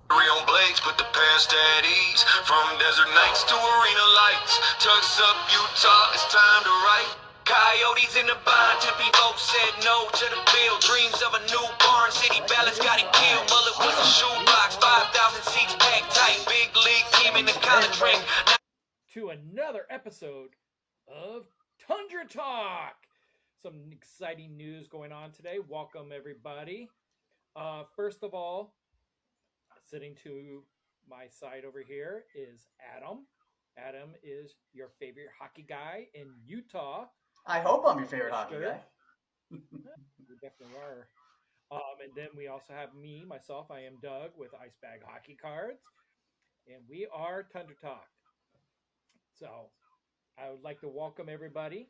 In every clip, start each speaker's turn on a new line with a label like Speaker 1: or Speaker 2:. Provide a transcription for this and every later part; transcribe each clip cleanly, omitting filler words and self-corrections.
Speaker 1: On blades, put the past at ease. From desert nights to arena lights. Tucks up Utah, it's time to write. Coyotes in the bind, Tempe folks said no to the bill. Dreams of a new barn, city ballots got it killed. Mullet was a shoebox, 5,000 seats packed tight. Big league team in the college rank.
Speaker 2: To another episode of Tundra Talk. Some exciting news going on today. Welcome, everybody. First of all, sitting to my side over here is Adam. Adam is your favorite hockey guy in Utah.
Speaker 3: I hope I'm your favorite hockey guy.
Speaker 2: You definitely are. And then we also have myself. I am Doug with Ice Bag Hockey Cards, and we are Tundra Talk. So I would like to welcome everybody.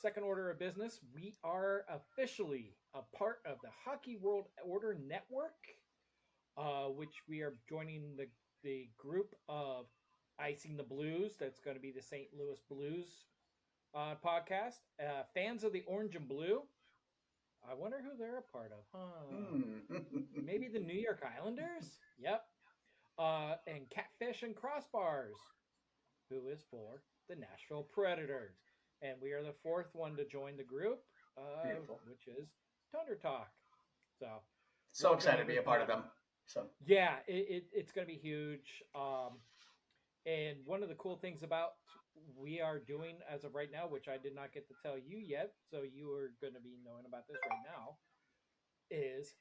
Speaker 2: Second order of business, we are officially a part of the Hockey World Order Network, which we are joining the group of Icing the Blues. That's going to be the St. Louis Blues podcast. Fans of the Orange and Blue. I wonder who they're a part of. Maybe the New York Islanders? Yep. And Catfish and Crossbars, who is for the Nashville Predators. And we are the fourth one to join the group, which is Tundra Talk.
Speaker 3: So excited to be a part of them. So
Speaker 2: yeah, it's going to be huge. And one of the cool things about we are doing as of right now, which I did not get to tell you yet, so you are going to be knowing about this right now, is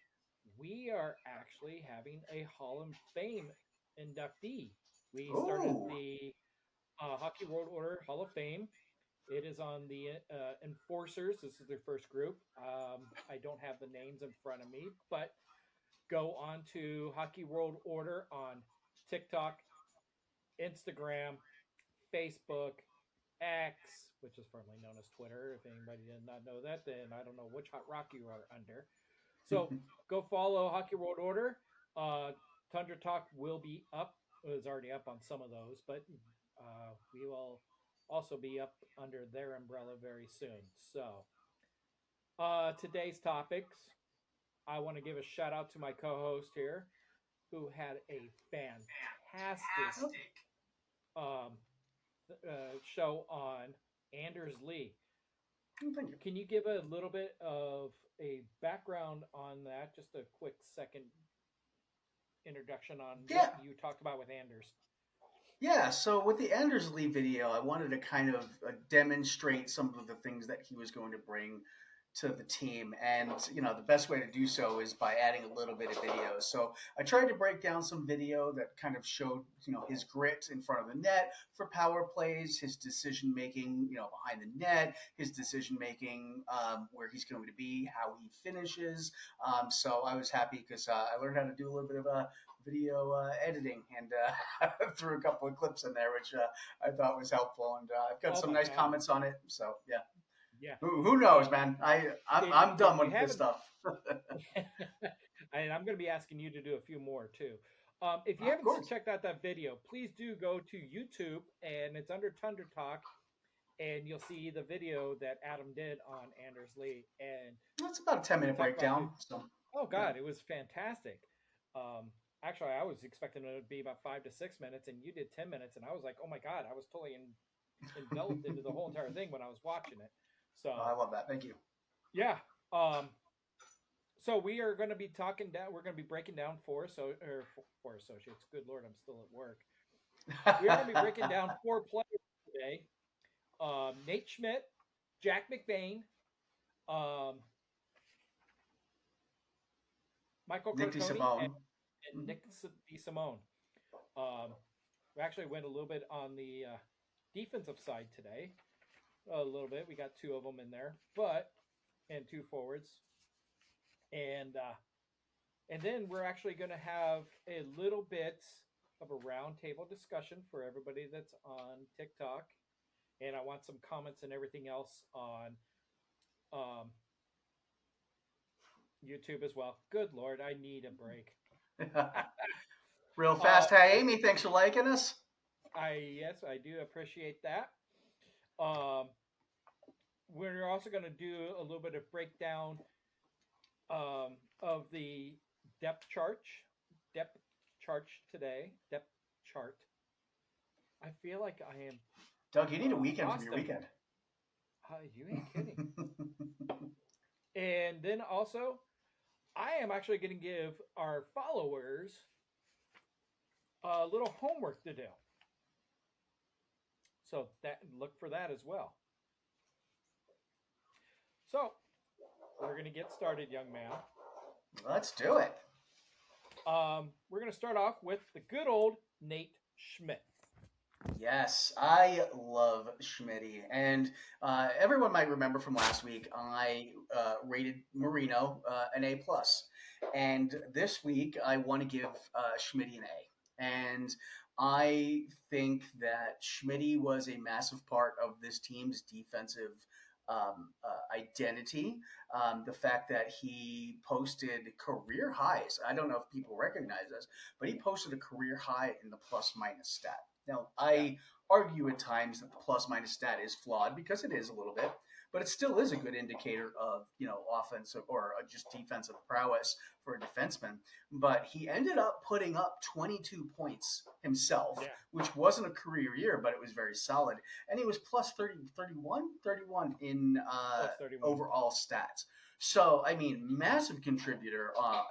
Speaker 2: we are actually having a Hall of Fame inductee. We started the Hockey World Order Hall of Fame. It is on the Enforcers. This is their first group. I don't have the names in front of me, but go on to Hockey World Order on TikTok, Instagram, Facebook, X, which is formerly known as Twitter. If anybody did not know that, then I don't know which hot rock you are under. So go follow Hockey World Order. Tundra Talk will be up. It was already up on some of those, but we will also be up under their umbrella very soon. So today's topics, I want to give a shout out to my co-host here, who had a fantastic show on Anders Lee.
Speaker 3: Thank you.
Speaker 2: Can you give a little bit of a background on that? Just a quick second introduction on what you talked about with Anders.
Speaker 3: Yeah, so with the Anders Lee video, I wanted to kind of demonstrate some of the things that he was going to bring to the team. And, the best way to do so is by adding a little bit of video. So I tried to break down some video that kind of showed, his grit in front of the net for power plays, his decision making, behind the net, his decision making, where he's going to be, how he finishes. So I was happy because I learned how to do a little bit of video editing and threw a couple of clips in there, which I thought was helpful. And I've got some nice comments on it. So, yeah.
Speaker 2: Yeah.
Speaker 3: Who knows, man? I'm done with this stuff.
Speaker 2: And I'm going to be asking you to do a few more too. If you haven't checked out that video, please do go to YouTube, and it's under Tundra Talk, and you'll see the video that Adam did on Anders Lee. And
Speaker 3: it's about a 10-minute breakdown.
Speaker 2: Oh God, It was fantastic. Actually, I was expecting it to be about 5 to 6 minutes, and you did 10 minutes, and I was like, oh my God, I was totally enveloped into the whole entire thing when I was watching it. So
Speaker 3: I love that. Thank you.
Speaker 2: Yeah. So we are going to be talking down. We're going to be breaking down four associates. Good Lord, I'm still at work. We're going to be breaking down 4 players today. Nate Schmidt, Jack McBain, Michael Carcone, and Nick Desimoe. We actually went a little bit on the defensive side today. A little bit. We got 2 of them in there, and 2 forwards, and then we're actually going to have a little bit of a roundtable discussion for everybody that's on TikTok, and I want some comments and everything else on YouTube as well. Good Lord, I need a break.
Speaker 3: Real fast. Hey, Amy, thanks for liking us.
Speaker 2: Yes, I do appreciate that. We're also going to do a little bit of breakdown of the depth chart depth chart today. Depth chart. I feel like I am
Speaker 3: Doug, you need a weekend from
Speaker 2: lost
Speaker 3: your
Speaker 2: him.
Speaker 3: weekend.
Speaker 2: You ain't kidding. And then also, I am actually going to give our followers a little homework to do. So that look for that as well. So we're going to get started, young man.
Speaker 3: Let's do it.
Speaker 2: We're going to start off with the good old Nate Schmidt.
Speaker 3: Yes, I love Schmitty, and everyone might remember from last week I rated Marino an A plus, and this week I want to give Schmitty an A, and I think that Schmitty was a massive part of this team's defensive identity. The fact that he posted career highs, I don't know if people recognize this, but he posted a career high in the plus minus stat. Now, I argue at times that the plus minus stat is flawed because it is a little bit, but it still is a good indicator of, offensive or just defensive prowess for a defenseman. But he ended up putting up 22 points himself, which wasn't a career year, but it was very solid. And he was plus 31 in
Speaker 2: 31.
Speaker 3: Overall stats. So, I mean, massive contributor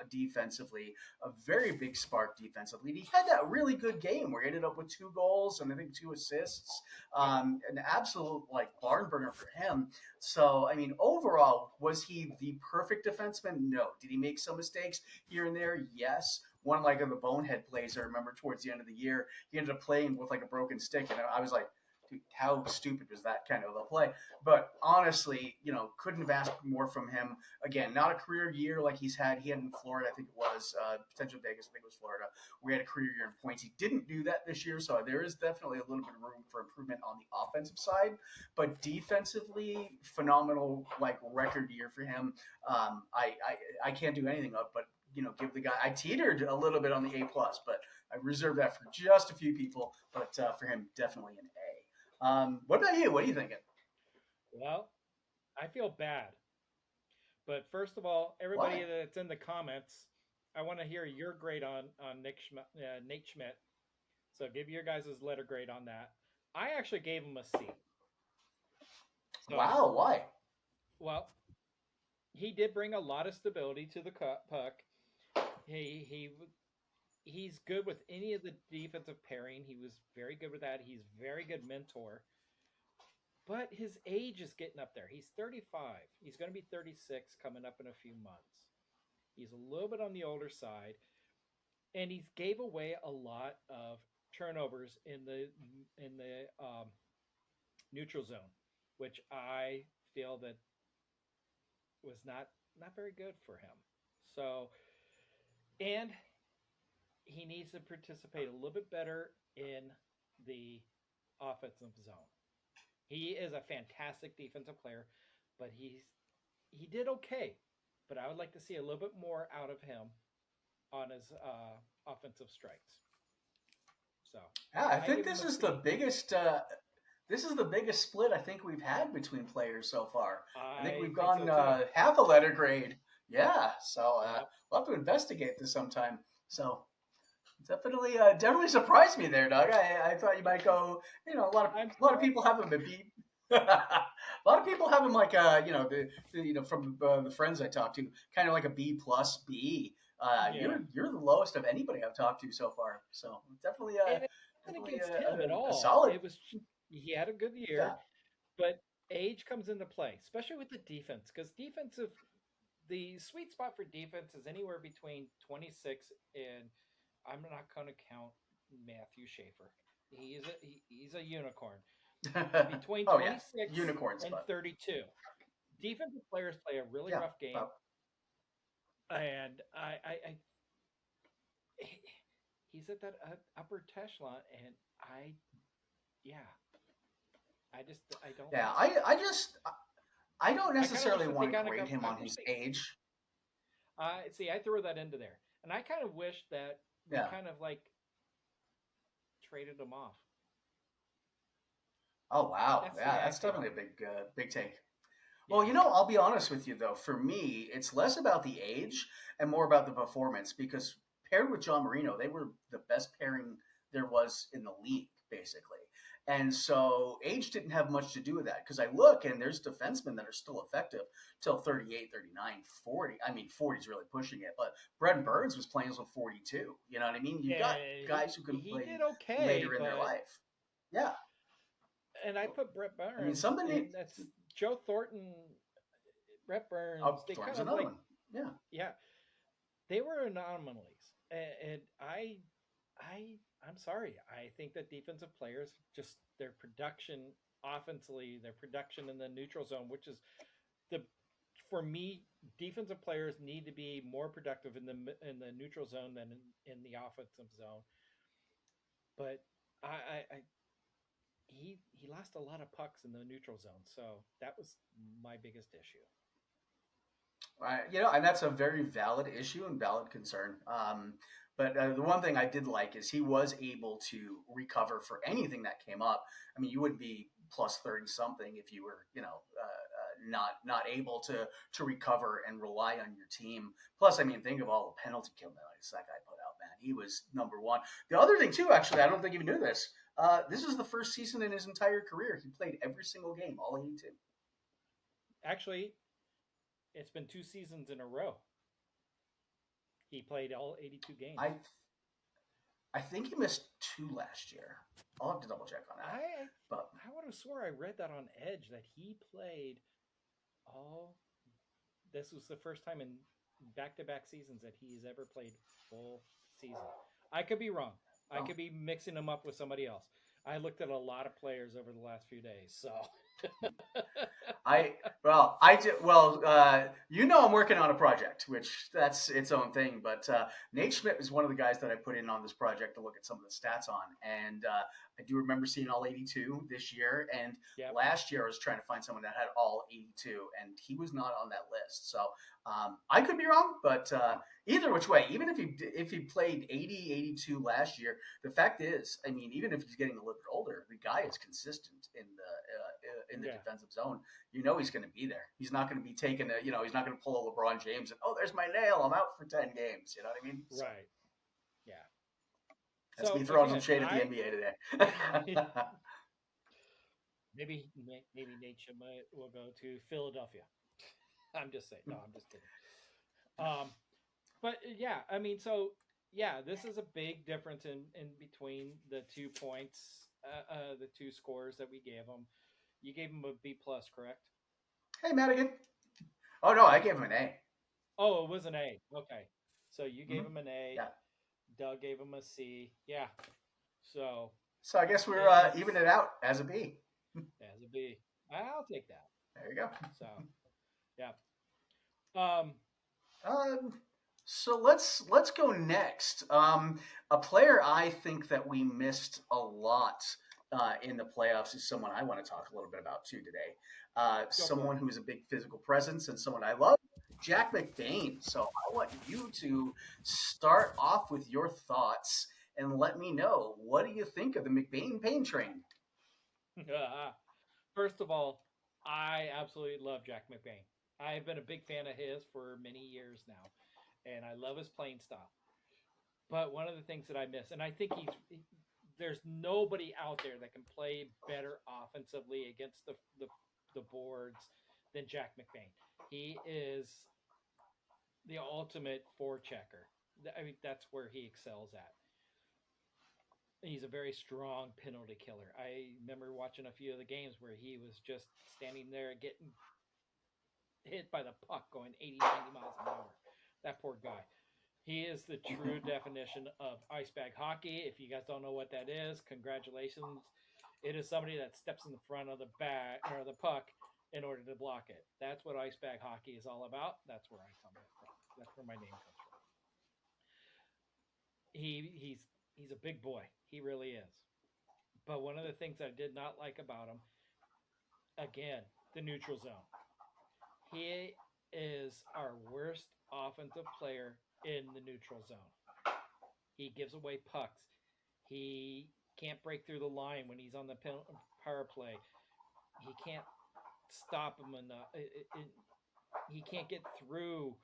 Speaker 3: defensively, a very big spark defensively. He had that really good game where he ended up with 2 goals and I think 2 assists. An absolute barn burner for him. So, I mean, overall, was he the perfect defenseman? No. Did he make some mistakes here and there? Yes. One of the bonehead plays I remember towards the end of the year, he ended up playing with a broken stick, and I was like, dude, how stupid was that kind of a play? But honestly, couldn't have asked more from him. Again, not a career year like he's had. He had in Florida, I think it was, potential Vegas, I think it was Florida, where he had a career year in points. He didn't do that this year, so there is definitely a little bit of room for improvement on the offensive side. But defensively, phenomenal, record year for him. I can't do anything but give the guy. I teetered a little bit on the A plus, but I reserve that for just a few people. But for him, definitely an A. What about you? What are you thinking?
Speaker 2: Well, I feel bad. But first of all, everybody that's in the comments, I want to hear your grade on Nate Schmidt. So give your guys' letter grade on that. I actually gave him a C. So,
Speaker 3: wow, why?
Speaker 2: Well, he did bring a lot of stability to the puck. He's good with any of the defensive pairing. He was very good with that. He's very good mentor. But his age is getting up there. He's 35. He's going to be 36 coming up in a few months. He's a little bit on the older side, and he gave away a lot of turnovers in the neutral zone, which I feel that was not very good for him. So, and he needs to participate a little bit better in the offensive zone. He is a fantastic defensive player, but he did okay. But I would like to see a little bit more out of him on his offensive strikes. So
Speaker 3: yeah, I think this is the biggest. This is the biggest split I think we've had between players so far. I think we've gone so half a letter grade. Yeah, so we'll have to investigate this sometime. So definitely surprised me there, Doug. I thought you might go. A lot of people have him at B. A lot of people have him from the friends I talked to, kind of like a B plus B. You're the lowest of anybody I've talked to so far. So definitely
Speaker 2: against him at all.
Speaker 3: Solid.
Speaker 2: He had a good year, but age comes into play, especially with the defense, because the sweet spot for defense is anywhere between 26 and I'm not going to count Matthew Schaefer. He's a unicorn. Between 26 and 32. Defensive players play a really rough game. And he's at that upper echelon, and I don't.
Speaker 3: Yeah, I don't necessarily want to grade him on his age.
Speaker 2: See, I throw that into there, and I kind of wish that we kind of traded him off.
Speaker 3: Oh wow, that's definitely a big take. Well, I'll be honest with you though. For me, it's less about the age and more about the performance because paired with John Marino, they were the best pairing there was in the league, basically. And so age didn't have much to do with that because I look and there's defensemen that are still effective till 38, 39, 40. I mean, 40 is really pushing it, but Brent Burns was playing until 42. You know what I mean? You got guys who can
Speaker 2: he
Speaker 3: play
Speaker 2: did okay,
Speaker 3: later in their
Speaker 2: but
Speaker 3: life. Yeah.
Speaker 2: and I put Brett
Speaker 3: I mean,
Speaker 2: Burns,
Speaker 3: somebody.
Speaker 2: and that's Joe Thornton, Brett Burns.
Speaker 3: Oh,
Speaker 2: They
Speaker 3: Thornton's
Speaker 2: kind of
Speaker 3: another
Speaker 2: like,
Speaker 3: one. Yeah.
Speaker 2: yeah, they were anomalies, and I'm sorry. I think that defensive players just their production offensively, their production in the neutral zone, which is the for me, defensive players need to be more productive in the neutral zone than in the offensive zone. But I he lost a lot of pucks in the neutral zone, so that was my biggest issue.
Speaker 3: And that's a very valid issue and valid concern. But the one thing I did like is he was able to recover for anything that came up. I mean, you would be plus 30 something if you were, not able to recover and rely on your team. Plus, I mean, think of all the penalty kill penalties that guy put out, man. He was number one. The other thing too, actually, I don't think you knew this. This is the first season in his entire career he played every single game, all 82.
Speaker 2: Actually, it's been 2 seasons in a row. He played all 82 games.
Speaker 3: I think he missed 2 last year. I'll have to double check on that. But
Speaker 2: I would have swore I read that on Edge that he played all. This was the first time in back-to-back seasons that he's ever played full season. I could be wrong. I could be mixing him up with somebody else. I looked at a lot of players over the last few days, so.
Speaker 3: I'm working on a project, which that's its own thing. But Nate Schmidt is one of the guys that I put in on this project to look at some of the stats on, and I do remember seeing all 82 this year. And last year I was trying to find someone that had all 82, and he was not on that list. So I could be wrong, but either which way, even if he played 80, 82 last year, the fact is, I mean, even if he's getting a little bit older, the guy is consistent in the defensive zone. You know he's going to be there. He's not going to be taking he's not going to pull a LeBron James and, oh, there's my nail, I'm out for 10 games. You know what I mean? So,
Speaker 2: right. Yeah.
Speaker 3: That's me throwing some shade at the NBA today.
Speaker 2: maybe Nate Schmidt will go to Philadelphia. I'm just saying. No, I'm just kidding. But yeah, I mean, so yeah, this is a big difference in between the 2 points, the 2 scores that we gave them. You gave him a B plus, correct?
Speaker 3: Hey, Madigan. Oh no, I gave him an A.
Speaker 2: Oh, it was an A. Okay, so you gave him an A.
Speaker 3: Yeah.
Speaker 2: Doug gave him a C. Yeah. So
Speaker 3: I guess we're even it out as a B.
Speaker 2: As a B. I'll take that.
Speaker 3: There you go.
Speaker 2: So, yeah.
Speaker 3: So let's go next. A player I think that we missed a lot in the playoffs is someone I want to talk a little bit about too today. Someone who is a big physical presence and someone I love, Jack McBain. So I want you to start off with your thoughts and let me know, what do you think of the McBain pain train?
Speaker 2: First of all, I absolutely love Jack McBain. I've been a big fan of his for many years now, and I love his playing style. But one of the things that I miss, and I think there's nobody out there that can play better offensively against the boards than Jack McBain. He is the ultimate forechecker. I mean, that's where he excels at. He's a very strong penalty killer. I remember watching a few of the games where he was just standing there getting hit by the puck going 80, 90 miles an hour. That poor guy. He is the true definition of ice bag hockey. If you guys don't know what that is, congratulations. It is somebody that steps in the front of the bag or the puck in order to block it. That's what ice bag hockey is all about. That's where I come from. That's where my name comes from. He's a big boy. He really is. But one of the things I did not like about him, again, the neutral zone. He is our worst offensive player in the neutral zone. He gives away pucks. He can't break through the line when he's on the power play. He can't stop him enough. He can't get through.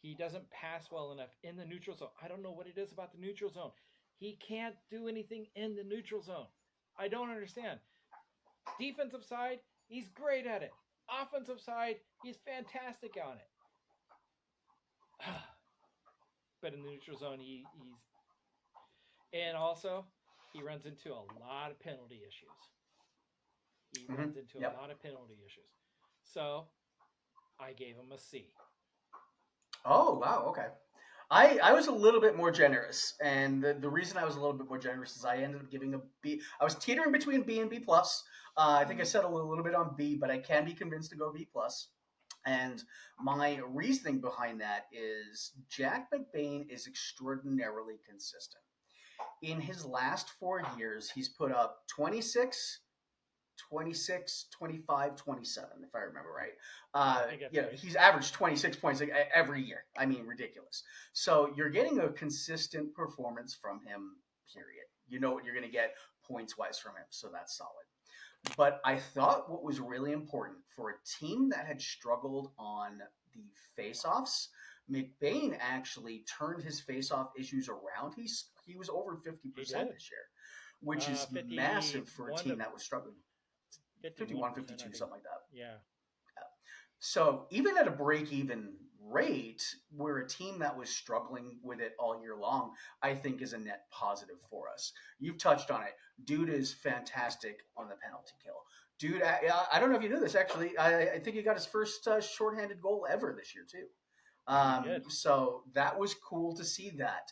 Speaker 2: He doesn't pass well enough in the neutral zone. I don't know what it is about the neutral zone. He can't do anything in the neutral zone. I don't understand. Defensive side, he's great at it. Offensive side, he's fantastic on it. But in the neutral zone, he's and also he runs into a lot of penalty issues. He runs into a
Speaker 3: Yep.
Speaker 2: lot of penalty issues. So I gave him a C.
Speaker 3: Oh, wow. Okay. I was a little bit more generous, and the reason I was a little bit more generous is I ended up giving a B. I was teetering between B and B plus. I think I settled a little bit on B, but I can be convinced to go B plus. And my reasoning behind that is Jack McBain is extraordinarily consistent. In his last 4 years, he's put up 26, 26, 25, 27, if I remember right.
Speaker 2: Right.
Speaker 3: He's averaged 26 points every year. I mean, ridiculous. So you're getting a consistent performance from him, period. You know what you're going to get points wise from him. So that's solid. But I thought what was really important for a team that had struggled on the face-offs, McBain actually turned his face-off issues around. He was over 50% this year, which is massive for a team that was struggling. 51, 52, something like that.
Speaker 2: Yeah.
Speaker 3: So even at a break-even rate, we're a team that was struggling with it all year long, I think is a net positive for us. You've touched on it. Dude is fantastic on the penalty kill. Dude, I don't know if you knew this, actually. I think he got his first shorthanded goal ever this year, too. So that was cool to see that.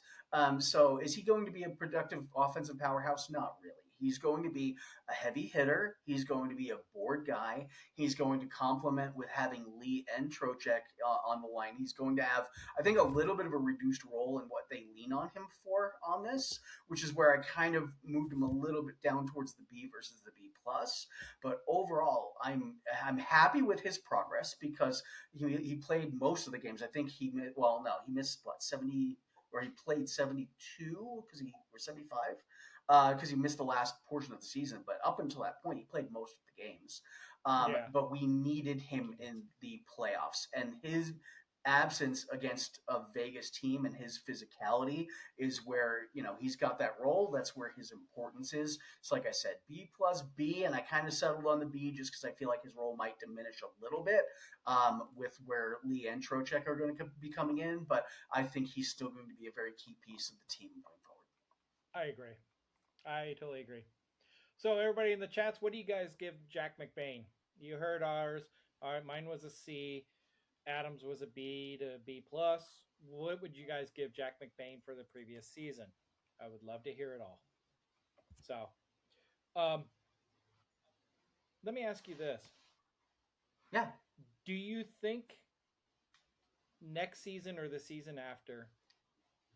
Speaker 3: So is he going to be a productive offensive powerhouse? Not really. He's going to be a heavy hitter. He's going to be a board guy. He's going to complement with having Lee and Trocheck on the line. He's going to have, I think, a little bit of a reduced role in what they lean on him for on this, which is where I kind of moved him a little bit down towards the B versus the B plus. But overall, I'm happy with his progress because he played most of the games. I think he missed what 70 or he played 72 because he or 75 because he missed the last portion of the season. But up until that point, he played most of the games. But we needed him in the playoffs, and his absence against a Vegas team and his physicality is where he's got that role. That's where his importance is. So, like I said, B plus B, and I kind of settled on the B just because I feel like his role might diminish a little bit with where Lee and Trocheck are going to be coming in. But I think he's still going to be a very key piece of the team going forward.
Speaker 2: I agree. I totally agree. So everybody in the chats, what do you guys give Jack McBain? You heard ours. All right, mine was a C. Adams was a B to B plus. What would you guys give Jack McBain for the previous season? I would love to hear it all. So, let me ask you this.
Speaker 3: Yeah.
Speaker 2: Do you think next season or the season after,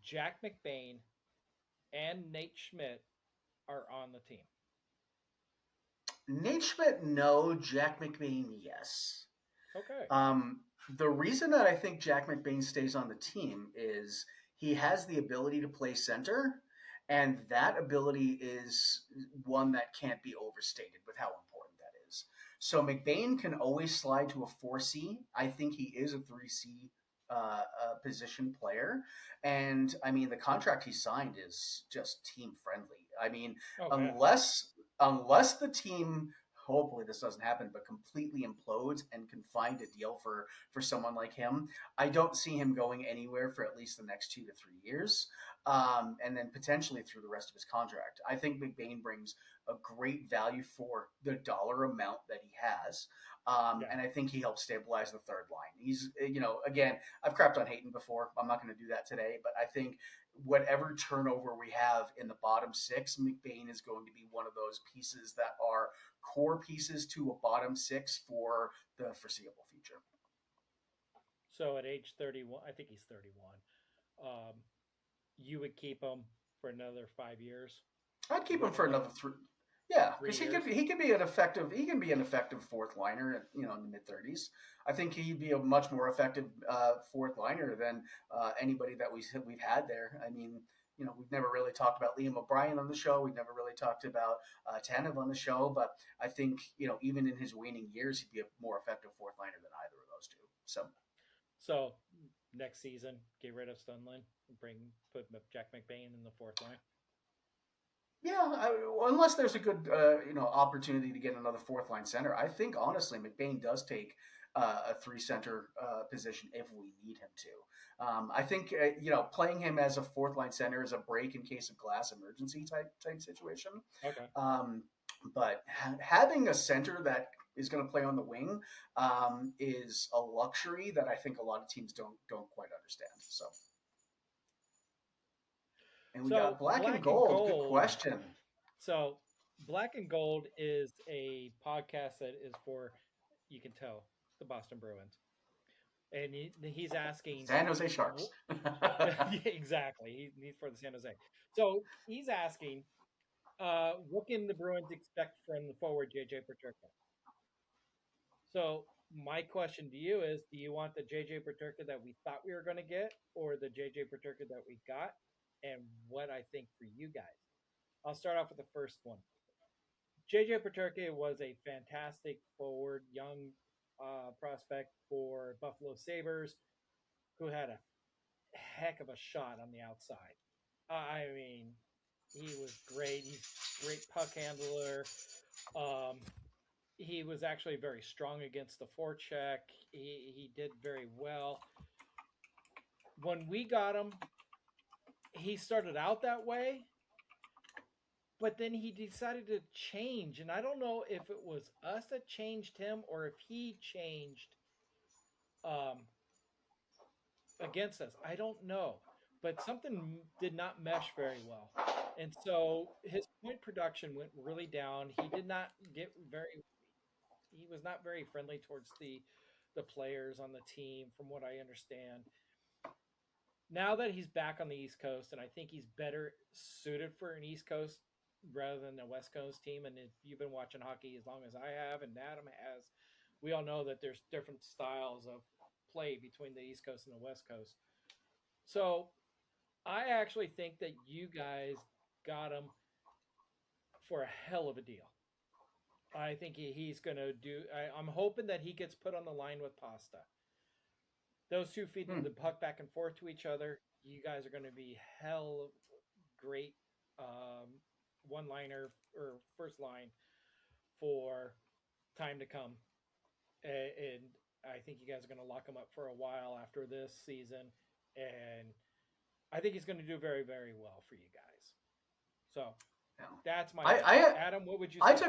Speaker 2: Jack McBain and Nate Schmidt are on the team?
Speaker 3: Nate Schmidt, no. Jack McBain, yes.
Speaker 2: Okay.
Speaker 3: The reason that I think Jack McBain stays on the team is he has the ability to play center, and that ability is one that can't be overstated with how important that is. So McBain can always slide to a 4C. I think he is a 3C position player. And I mean, the contract he signed is just team friendly. I mean, unless the team, hopefully this doesn't happen, but completely implodes and can find a deal for someone like him, I don't see him going anywhere for at least the next 2 to 3 years, and then potentially through the rest of his contract. I think McBain brings a great value for the dollar amount that he has. And I think he helps stabilize the third line. He's, again, I've crapped on Hayton before. I'm not going to do that today, but I think whatever turnover we have in the bottom six, McBain is going to be one of those pieces that are core pieces to a bottom six for the foreseeable future.
Speaker 2: So at age 31, I think he's 31. You would keep him for another 5 years?
Speaker 3: I'd keep him for another 3. Yeah, because he can be an effective fourth liner, in the mid 30s. I think he'd be a much more effective fourth liner than anybody that we've had there. I mean, we've never really talked about Liam O'Brien on the show. We've never really talked about Tanev on the show, but I think even in his waning years, he'd be a more effective fourth liner than either of those two. So
Speaker 2: next season, get rid of Stunlin, put Jack McBain in the fourth line.
Speaker 3: Yeah, unless there's a good opportunity to get another fourth line center, I think honestly McBain does take a three center position if we need him to. I think playing him as a fourth line center is a break in case of glass emergency type situation.
Speaker 2: Okay.
Speaker 3: Um, but having a center that is going to play on the wing is a luxury that I think a lot of teams don't quite understand. So, and we got
Speaker 2: So
Speaker 3: black and
Speaker 2: Black and
Speaker 3: gold. Good
Speaker 2: Gold.
Speaker 3: question.
Speaker 2: So Black and Gold is a podcast that is for, you can tell, the Boston Bruins, and he's asking,
Speaker 3: San Jose Sharks.
Speaker 2: yeah, exactly. He's for the San Jose. So he's asking, what can the Bruins expect from the forward JJ Peterka? So my question to you is, do you want the JJ Peterka that we thought we were going to get, or the JJ Peterka that we got? And what I think for you guys. I'll start off with the first one. JJ Peterka was a fantastic forward, young prospect for Buffalo Sabres, who had a heck of a shot on the outside. I mean, he was great. He's a great puck handler. Um, he was actually very strong against the forecheck. He did very well. When we got him, he started out that way, but then he decided to change. And I don't know if it was us that changed him or if he changed um, against us. I don't know. But something did not mesh very well. And so his point production went really down. He did not get very he was not very friendly towards the players on the team from what I understand. Now that he's back on the East Coast, and I think he's better suited for an East Coast rather than a West Coast team. And if you've been watching hockey as long as I have, and Adam has, we all know that there's different styles of play between the East Coast and the West Coast. So I actually think that you guys got him for a hell of a deal. I think he's going to do. I'm hoping that he gets put on the line with Pasta. Those two feeding
Speaker 3: Hmm.
Speaker 2: the puck back and forth to each other. You guys are going to be hell great one liner or first line for time to come. And I think you guys are going to lock him up for a while after this season. And I think he's going to do very, very well for you guys. So
Speaker 3: Yeah.
Speaker 2: that's my
Speaker 3: I,
Speaker 2: take.
Speaker 3: I
Speaker 2: Adam, what would you
Speaker 3: I
Speaker 2: say?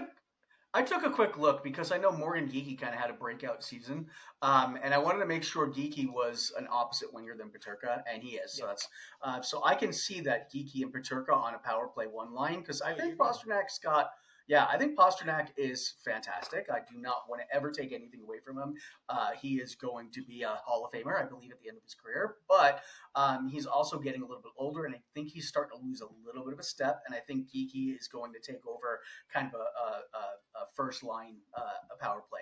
Speaker 3: took a quick look because I know Morgan Geeky kind of had a breakout season, and I wanted to make sure Geeky was an opposite winger than Paterka, and he is. So
Speaker 2: Yep.
Speaker 3: that's so I can see that Geeky and Paterka on a power play one line because I
Speaker 2: Oh, you're
Speaker 3: think
Speaker 2: good.
Speaker 3: Pasternak's got. Yeah, I think Pasternak is fantastic. I do not want to ever take anything away from him. He is going to be a Hall of Famer, I believe, at the end of his career. But he's also getting a little bit older, and I think he's starting to lose a little bit of a step. And I think Geeky is going to take over kind of a first line power play.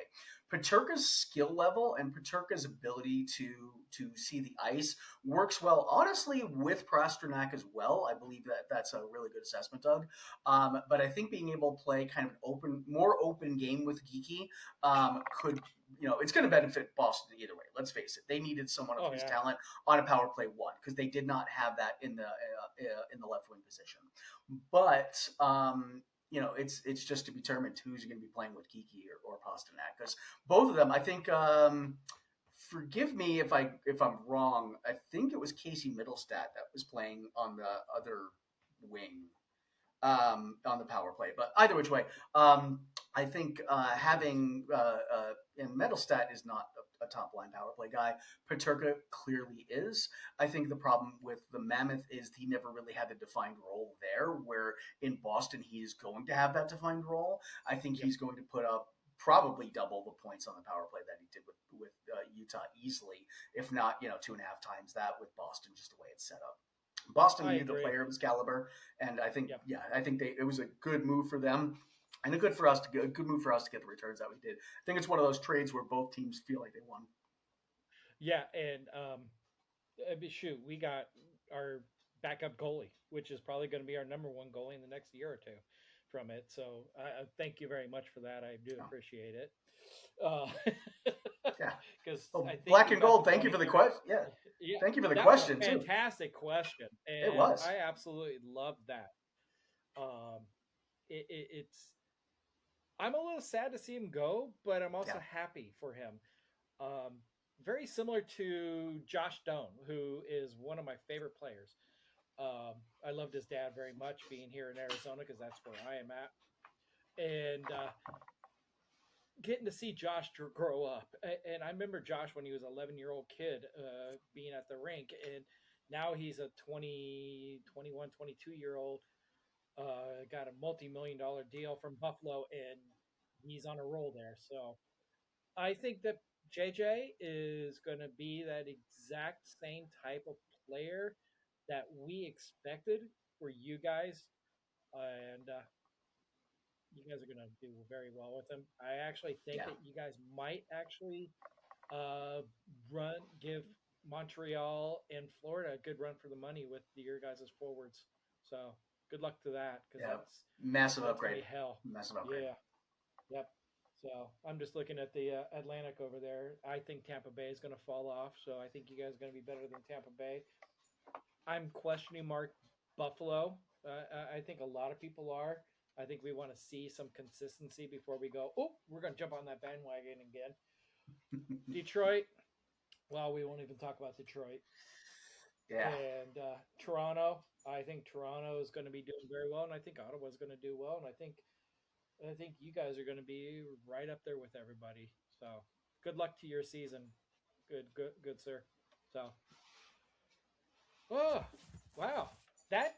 Speaker 3: Paterka's skill level and Paterka's ability to see the ice works well, honestly, with Pasternak as well. I believe that that's a really good assessment, Doug. But I think being able to play kind of an more open game with Geeky could, it's going to benefit Boston either way. Let's face it; they needed someone of
Speaker 2: Oh,
Speaker 3: his
Speaker 2: yeah.
Speaker 3: talent on a power play one because they did not have that in the left wing position. But it's just to be determined who's going to be playing with Kiki or Pasternak because both of them, I think. Forgive me if I'm wrong. I think it was Casey Middlestat that was playing on the other wing on the power play. But either which way, I think having and Metalstat is not a top line power play guy. Paterka clearly is. I think the problem with the Mammoth is he never really had a defined role there. Where in Boston he is going to have that defined role. I think
Speaker 2: Yep.
Speaker 3: he's going to put up probably double the points on the power play that he did with Utah easily, if not 2.5 times that with Boston, just the way it's set up. Boston
Speaker 2: I
Speaker 3: needed a
Speaker 2: agree.
Speaker 3: player of his caliber, and
Speaker 2: Yep.
Speaker 3: I think it was a good move for them, and a good move for us to get the returns that we did. I think it's one of those trades where both teams feel like they won.
Speaker 2: Yeah. And shoot, we got our backup goalie, which is probably going to be our number one goalie in the next year or two from it. So thank you very much for that. I do
Speaker 3: Yeah.
Speaker 2: appreciate it. Uh,
Speaker 3: Yeah.
Speaker 2: Because
Speaker 3: Well,
Speaker 2: I think
Speaker 3: black
Speaker 2: we
Speaker 3: and
Speaker 2: got the
Speaker 3: gold. Thank you for the
Speaker 2: 23rd.
Speaker 3: question. Yeah.
Speaker 2: Yeah,
Speaker 3: Thank you for the
Speaker 2: that was a
Speaker 3: question too.
Speaker 2: fantastic question,
Speaker 3: It
Speaker 2: and
Speaker 3: was.
Speaker 2: I absolutely love that. Um, it's I'm a little sad to see him go, but I'm also
Speaker 3: Yeah.
Speaker 2: happy for him. Um, very similar to Josh Doan, who is one of my favorite players. I loved his dad very much being here in Arizona because that's where I am at. And getting to see Josh grow up. And I remember Josh when he was an 11-year-old kid being at the rink. And now he's a 20, 21, 22-year-old, got a multi-million-dollar deal from Buffalo, and he's on a roll there. So I think that JJ is going to be that exact same type of player that we expected for you guys, and you guys are going to do very well with him. I actually think
Speaker 3: Yeah.
Speaker 2: that you guys might actually give Montreal and Florida a good run for the money with your guys' forwards. So good luck to that because
Speaker 3: Yeah. Massive
Speaker 2: that's going
Speaker 3: upgrade.
Speaker 2: to be hell.
Speaker 3: Massive upgrade.
Speaker 2: Yeah. Yep. So I'm just looking at the Atlantic over there. I think Tampa Bay is going to fall off. So I think you guys are going to be better than Tampa Bay. I'm questioning Mark Buffalo. I think a lot of people are. I think we want to see some consistency before we go, oh, we're going to jump on that bandwagon again. Detroit, well, we won't even talk about Detroit.
Speaker 3: Yeah.
Speaker 2: And Toronto, I think Toronto is going to be doing very well. And I think Ottawa's going to do well. And I think you guys are going to be right up there with everybody. So good luck to your season. Good, sir. So, oh, wow, that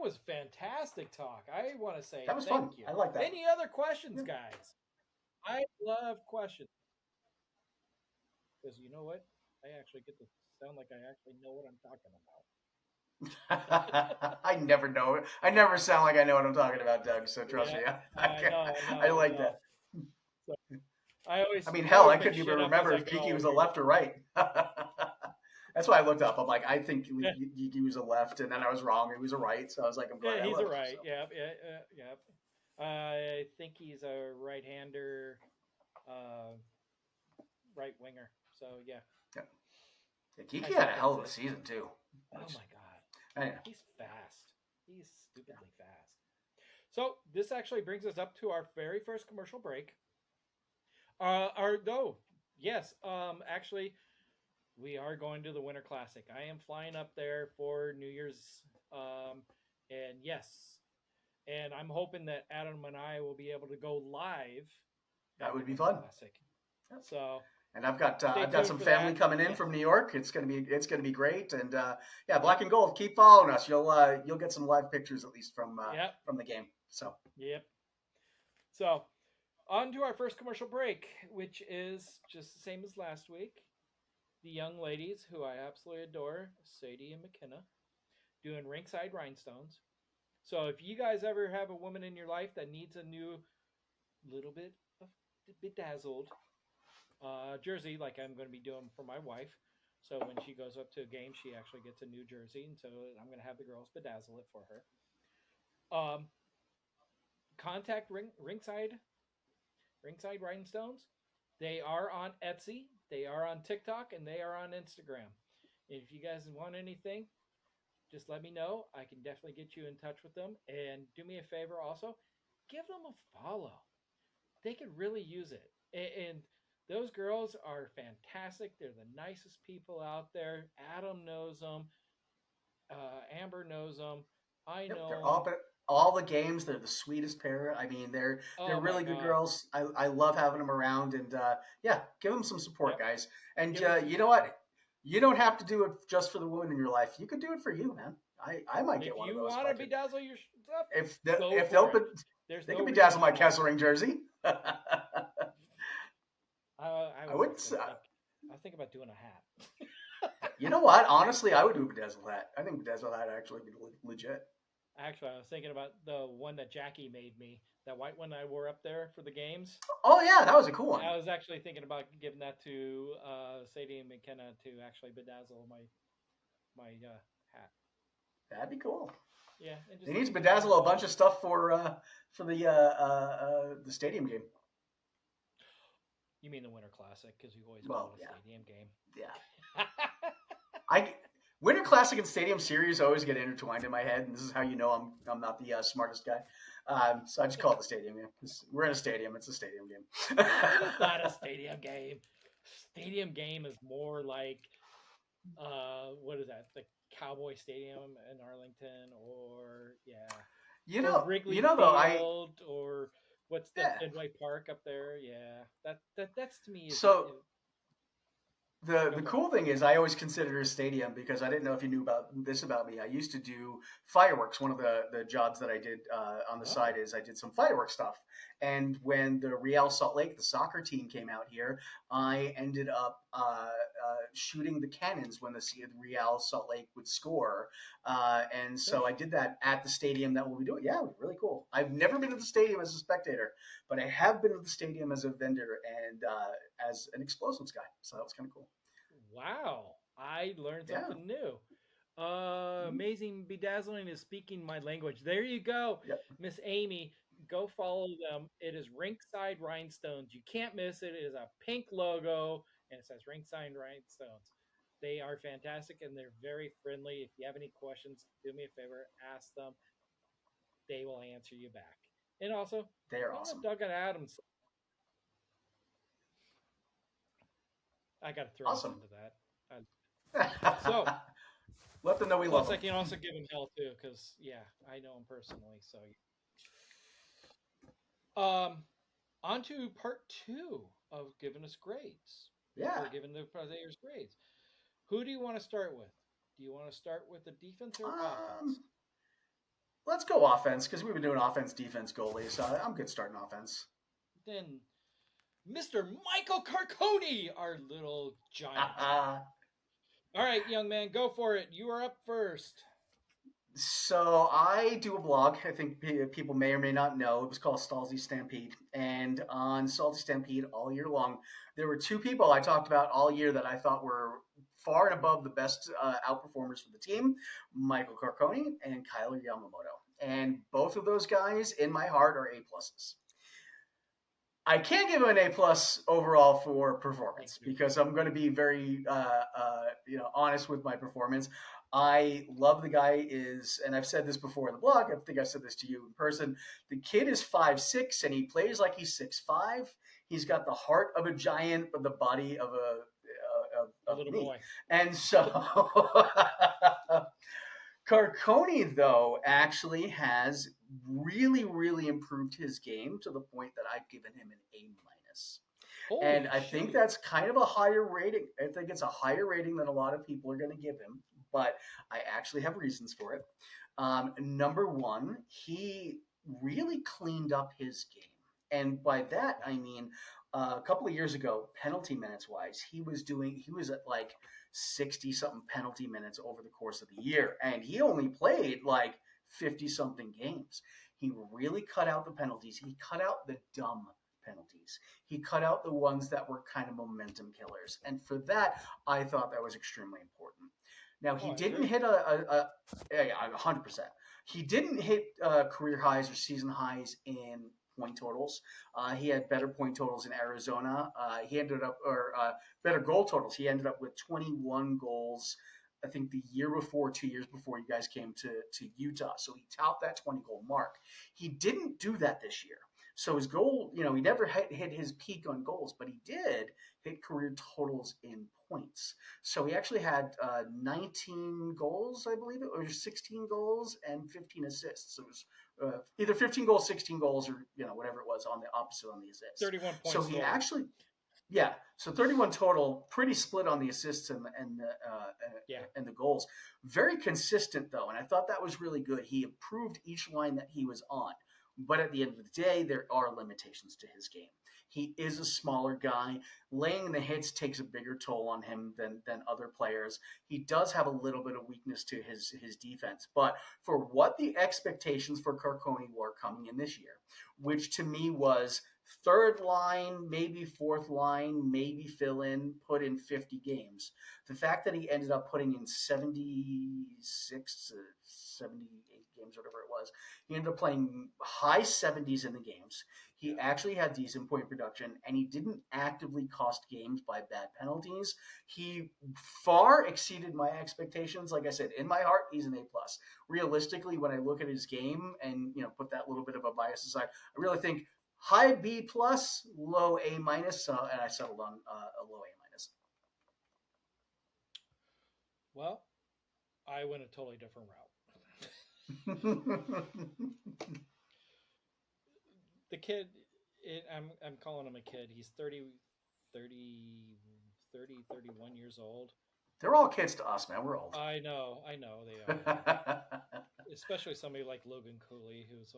Speaker 2: was fantastic talk. I want to say
Speaker 3: That was
Speaker 2: thank
Speaker 3: fun.
Speaker 2: you.
Speaker 3: I like that.
Speaker 2: Any other questions,
Speaker 3: Yeah.
Speaker 2: guys? I love questions because you know what? I actually get to sound like I actually know what I'm talking about.
Speaker 3: I never know. I never sound like I know what I'm talking about, Doug. So trust
Speaker 2: Yeah,
Speaker 3: me.
Speaker 2: I know,
Speaker 3: I like that.
Speaker 2: So I
Speaker 3: I mean,
Speaker 2: I
Speaker 3: hell,
Speaker 2: always
Speaker 3: I
Speaker 2: make
Speaker 3: couldn't even
Speaker 2: shit up as
Speaker 3: remember
Speaker 2: I
Speaker 3: if
Speaker 2: go
Speaker 3: Kiki was a
Speaker 2: here.
Speaker 3: left or right. That's why I looked up. I'm like, I think
Speaker 2: Yeah.
Speaker 3: Kiki was a left, and then I was wrong. He was a right. So I was like, I'm glad
Speaker 2: Yeah,
Speaker 3: I
Speaker 2: he's a
Speaker 3: looked.
Speaker 2: right.
Speaker 3: So.
Speaker 2: Yeah. I think he's a right-hander, right winger. So yeah.
Speaker 3: Yeah.
Speaker 2: I
Speaker 3: Kiki
Speaker 2: think
Speaker 3: had a hell of a
Speaker 2: that's it.
Speaker 3: season too.
Speaker 2: Oh my god,
Speaker 3: Anyway.
Speaker 2: he's fast. He's stupidly fast. So this actually brings us up to our very first commercial break. Yes. Actually, we are going to the Winter Classic. I am flying up there for New Year's. And yes, and I'm hoping that Adam and I will be able to go live.
Speaker 3: That would be fun.
Speaker 2: Classic. So.
Speaker 3: And I've got
Speaker 2: Stay
Speaker 3: some
Speaker 2: tuned for
Speaker 3: family
Speaker 2: that.
Speaker 3: coming in
Speaker 2: Yes.
Speaker 3: from New York. It's gonna be great. And yeah, Black and Gold, keep following us. You'll get some live pictures at least from the game. So
Speaker 2: Yep. So on to our first commercial break, which is just the same as last week. The young ladies who I absolutely adore, Sadie and McKenna, doing Rinkside Rhinestones. So if you guys ever have a woman in your life that needs a new little bit of bedazzled jersey, like I'm going to be doing for my wife. So when she goes up to a game, she actually gets a new jersey, and so I'm going to have the girls bedazzle it for her. Contact Rinkside Rhinestones. They are on Etsy, they are on TikTok, and they are on Instagram. And if you guys want anything, just let me know. I can definitely get you in touch with them. And do me a favor also, give them a follow. They could really use it. And those girls are fantastic. They're the nicest people out there. Adam knows them. Amber knows them. I know
Speaker 3: they're all the games. They're the sweetest pair. I mean, they're really good girls. I love having them around. And yeah, give them some support, guys. And you know what? You don't have to do it just for the woman in your life. You could do it for you, man. I might get one of those.
Speaker 2: If you want to bedazzle your stuff,
Speaker 3: if they'll they can bedazzle my Kesselring jersey.
Speaker 2: I was thinking about doing a hat.
Speaker 3: You know what? Honestly, I would do a bedazzle hat. I think bedazzle hat actually be legit.
Speaker 2: Actually, I was thinking about the one that Jackie made me. That white one I wore up there for the games.
Speaker 3: Oh yeah, that was a cool one.
Speaker 2: I was actually thinking about giving that to Sadie and McKenna to actually bedazzle my hat.
Speaker 3: That'd be cool.
Speaker 2: Yeah,
Speaker 3: they need to bedazzle a bunch of stuff for the stadium game.
Speaker 2: You mean the Winter Classic? Because you always
Speaker 3: Well,
Speaker 2: call it
Speaker 3: yeah,
Speaker 2: a stadium game.
Speaker 3: yeah. I Winter Classic and Stadium Series always get intertwined in my head, and this is how you know I'm not the smartest guy. So I just call it the stadium game. We're in a stadium. It's a stadium game.
Speaker 2: It is not a stadium game. Stadium game is more like what is that? The Cowboy Stadium in Arlington, or or
Speaker 3: you
Speaker 2: Wrigley
Speaker 3: know though, I
Speaker 2: Field, or what's the
Speaker 3: yeah.
Speaker 2: Fenway Park up there? Yeah, that's to me is
Speaker 3: So
Speaker 2: go
Speaker 3: the
Speaker 2: for it.
Speaker 3: cool thing is I always consider it a stadium because I didn't know if you knew about this about me. I used to do fireworks. One of the jobs that I did on the side
Speaker 2: Oh,
Speaker 3: is I did some fireworks stuff. And when the Real Salt Lake, the soccer team, came out here, I ended up shooting the cannons when the Real Salt Lake would score. And so I did that at the stadium that we'll be doing. Yeah, it was really cool. I've never been to the stadium as a spectator, but I have been to the stadium as a vendor and as an explosives guy. So that was kind of cool.
Speaker 2: wow! I learned
Speaker 3: Yeah.
Speaker 2: something new.
Speaker 3: Mhm.
Speaker 2: Amazing Bedazzling is speaking my language. There you go,
Speaker 3: Yep.
Speaker 2: Miss Amy. Go follow them. It is Rinkside Rhinestones. You can't miss it. It is a pink logo and it says Rinkside Rhinestones. They are fantastic and they're very friendly. If you have any questions, do me a favor, ask them. They will answer you back. And also,
Speaker 3: They're awesome.
Speaker 2: Doug and Adams. I got to throw us
Speaker 3: Awesome.
Speaker 2: into that. So,
Speaker 3: Let them know we love
Speaker 2: plus,
Speaker 3: them.
Speaker 2: I can also give him hell too, because I know him personally. So, on to part two of giving us grades
Speaker 3: Yeah.
Speaker 2: or giving the players grades. Who do you want to start with? Do you want to start with the defense or offense?
Speaker 3: Um, let's go offense because we've been doing offense, defense, goalie. So I'm good starting offense.
Speaker 2: Then Mr. Michael Carcone, our little giant. All right, young man, go for it. You are up first.
Speaker 3: So I do a blog. I think people may or may not know. It was called Stalzy Stampede, and on Stalzy Stampede all year long, there were two people I talked about all year that I thought were far and above the best outperformers for the team: Michael Carcone and Kyler Yamamoto. And both of those guys, in my heart, are A pluses. I can't give him an A plus overall for
Speaker 2: Thank
Speaker 3: performance
Speaker 2: you.
Speaker 3: because I'm going to be very honest with my performance. I love the guy is, and I've said this before in the blog. I think I said this to you in person. The kid is 5'6" and he plays like he's 6'5". He's got the heart of a giant, but the body of
Speaker 2: A
Speaker 3: of
Speaker 2: little
Speaker 3: me.
Speaker 2: boy.
Speaker 3: And so Carcone, though, actually has really, really improved his game to the point that I've given him an A minus. And
Speaker 2: Holy
Speaker 3: I think
Speaker 2: shoot.
Speaker 3: that's kind of a higher rating. I think it's a higher rating than a lot of people are going to give him, but I actually have reasons for it. Number one, he really cleaned up his game. And by that, I mean, a couple of years ago, penalty minutes wise, he was at like 60 something penalty minutes over the course of the year. And he only played like 50 something games. He really cut out the penalties. He cut out the dumb penalties. He cut out the ones that were kind of momentum killers. And for that, I thought that was extremely important. Now,
Speaker 2: Oh,
Speaker 3: he
Speaker 2: I
Speaker 3: didn't
Speaker 2: agree.
Speaker 3: hit yeah, 100%. He didn't hit career highs or season highs in point totals. He had better point totals in Arizona. He ended up, or better goal totals. He ended up with 21 goals, I think the year before, 2 years before you guys came to Utah. So he topped that 20 goal mark. He didn't do that this year. So his goal, he never hit his peak on goals, but he did hit career totals in points. So he actually had 19 goals, I believe it, or 16 goals and 15 assists. So it was either 15 goals, 16 goals, or whatever it was on the opposite on the assists.
Speaker 2: 31
Speaker 3: So
Speaker 2: points
Speaker 3: he
Speaker 2: total.
Speaker 3: actually, yeah, so 31 total, pretty split on the assists
Speaker 2: Yeah.
Speaker 3: and the goals. Very consistent though, and I thought that was really good. He improved each line that he was on. But at the end of the day, there are limitations to his game. He is a smaller guy. Laying the hits takes a bigger toll on him than other players. He does have a little bit of weakness to his defense. But for what the expectations for Carcone were coming in this year, which to me was third line, maybe fourth line, maybe fill in, put in 50 games. The fact that he ended up putting in 76, 78 games, whatever it was, he ended up playing high 70s in the games. He actually had decent point production, and he didn't actively cost games by bad penalties. He far exceeded my expectations. Like I said, in my heart, he's an A plus. Realistically, when I look at his game and put that little bit of a bias aside, I really think high B plus, low A minus, and I settled on a low A minus.
Speaker 2: Well, I went a totally different route. The kid, I'm calling him a kid. He's 31 years old.
Speaker 3: They're all kids to us, man. We're old.
Speaker 2: I know they are. Especially somebody like Logan Cooley, who's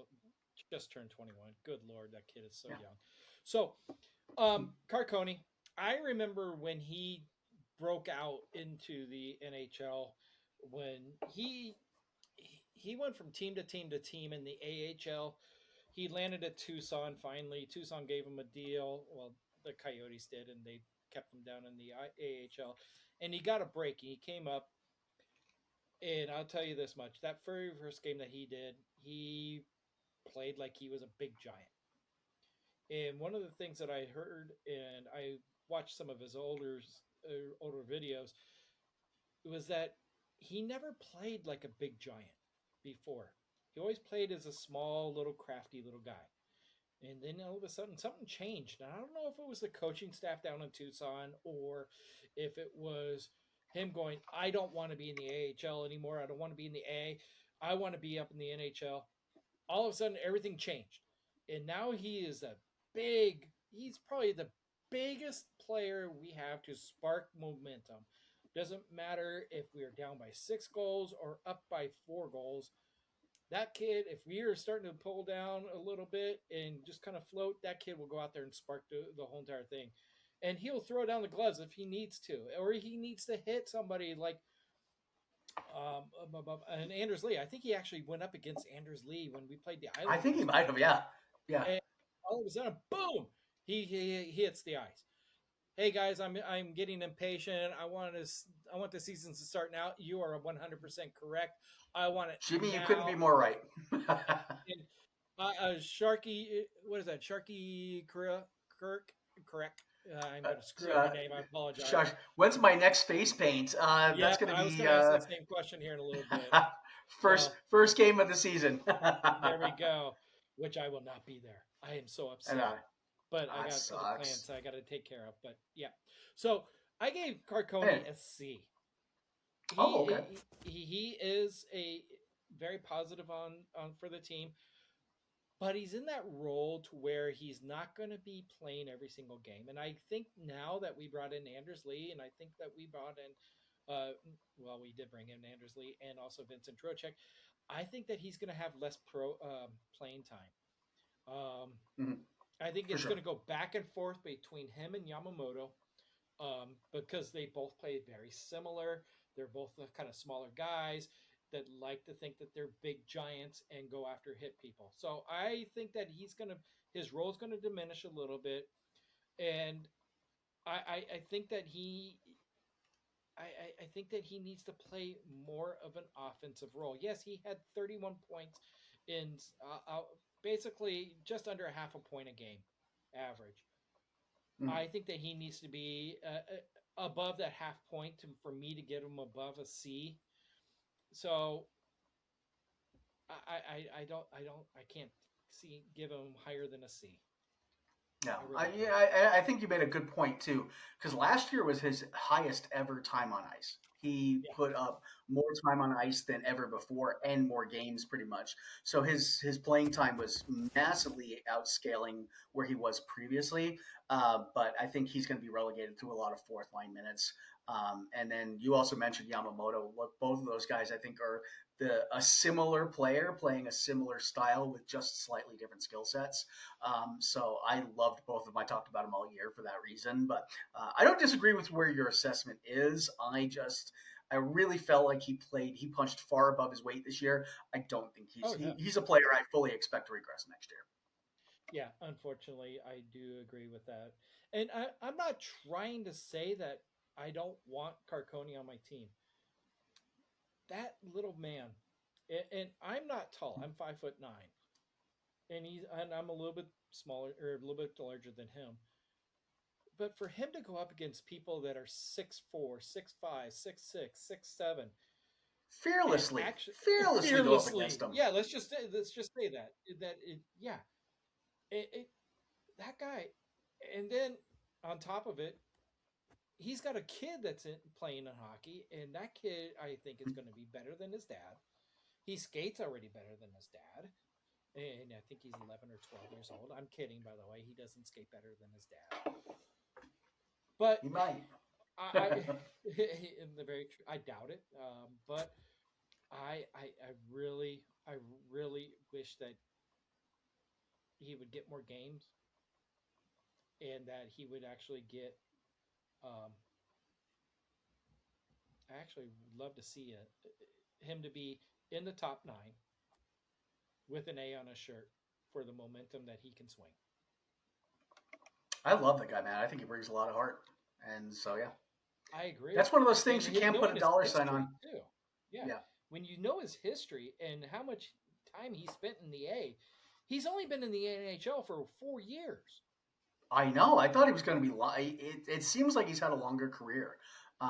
Speaker 2: just turned 21. Good Lord, that kid is so
Speaker 3: Yeah.
Speaker 2: young. So, Carcone, I remember when he broke out into the NHL when he went from team to team to team in the AHL. He landed at Tucson finally. Tucson gave him a deal. Well, the Coyotes did, and they kept him down in the AHL. And he got a break. He came up, and I'll tell you this much: that very first game that he did, he played like he was a big giant. And one of the things that I heard, and I watched some of his older videos, was that he never played like a big giant before. He always played as a small, little, crafty little guy. And then all of a sudden, something changed. And I don't know if it was the coaching staff down in Tucson or if it was him going, I don't want to be in the AHL anymore. I don't want to be in the A. I want to be up in the NHL. All of a sudden, everything changed. And now he's probably the biggest player we have to spark momentum. Doesn't matter if we are down by 6 goals or up by 4 goals. That kid, if we are starting to pull down a little bit and just kind of float, that kid will go out there and spark the whole entire thing. And he'll throw down the gloves if he needs to, or he needs to hit somebody like and Anders Lee. I think he actually went up against Anders Lee when we played the
Speaker 3: I
Speaker 2: Islanders.
Speaker 3: think he might have, yeah.
Speaker 2: And all of a sudden, boom! He hits the ice. Hey guys, I'm getting impatient. I want the seasons to start now. You are 100% correct. I want it
Speaker 3: Jimmy,
Speaker 2: now.
Speaker 3: you couldn't be more right.
Speaker 2: And, Sharky, what is that? Sharky Kirk, correct? I'm going to screw up your name. I apologize.
Speaker 3: Shush. When's my next face paint? That's going to be.
Speaker 2: I was going to ask that same question here in a little bit.
Speaker 3: First game of the season.
Speaker 2: There we go. Which I will not be there. I am so upset. But I got other plans I got to take care of. But yeah. So I gave Carcone a C.
Speaker 3: Okay.
Speaker 2: He is a very positive on for the team, but he's in that role to where he's not going to be playing every single game. And I think now that we brought in Anders Lee, and I think that we brought in, we did bring in Anders Lee and also Vincent Trocheck. I think that he's going to have less playing time. I think it's going to go back and forth between him and Yamamoto because they both play very similar. They're both the kind of smaller guys that like to think that they're big giants and go after hit people. So I think that his role is going to diminish a little bit, and I think that I think that he needs to play more of an offensive role. Yes, he had 31 points in basically just under half a point a game average. I think that he needs to be above that half point for me to get him above a C. So I can't give him higher than a C.
Speaker 3: No, I think you made a good point too, because last year was his highest ever time on ice. He put up more time on ice than ever before and more games pretty much. So his playing time was massively outscaling where he was previously. But I think he's going to be relegated to a lot of fourth line minutes. And then you also mentioned Yamamoto. Look, both of those guys I think are a similar player playing a similar style with just slightly different skill sets. So I loved both of them. I talked about them all year for that reason. But I don't disagree with where your assessment is. I really felt like he punched far above his weight this year. I don't think he's a player I fully expect to regress next year.
Speaker 2: Yeah, unfortunately, I do agree with that. And I'm not trying to say that I don't want Carcone on my team. That little man, and I'm not tall. I'm 5'9", and I'm a little bit smaller or a little bit larger than him. But for him to go up against people that are 6'4", 6'5", 6'6", 6'7", and
Speaker 3: Fearlessly,
Speaker 2: actually
Speaker 3: fearlessly go up against
Speaker 2: fearlessly,
Speaker 3: them.
Speaker 2: yeah, let's just say yeah, it that guy, and then on top of it, he's got a kid that's playing in hockey, and that kid I think is going to be better than his dad. He skates already better than his dad, and I think he's 11 or 12 years old. I'm kidding, by the way. He doesn't skate better than his dad, but
Speaker 3: He might.
Speaker 2: I in the very I doubt it. But I really wish that he would get more games and that he would actually get. Um, I actually would love to see him to be in the top 9 with an A on his shirt for the momentum that he can swing.
Speaker 3: I love the guy, man. I think he brings a lot of heart, and so yeah,
Speaker 2: I agree,
Speaker 3: that's one of those
Speaker 2: and
Speaker 3: things you can't put
Speaker 2: knowing
Speaker 3: a
Speaker 2: his
Speaker 3: dollar sign
Speaker 2: history
Speaker 3: on.
Speaker 2: too. Yeah,
Speaker 3: Yeah,
Speaker 2: when you know his history and how much time he spent in the A, he's only been in the NHL for 4 years.
Speaker 3: I know. I thought he was going to be. It seems like he's had a longer career,
Speaker 2: He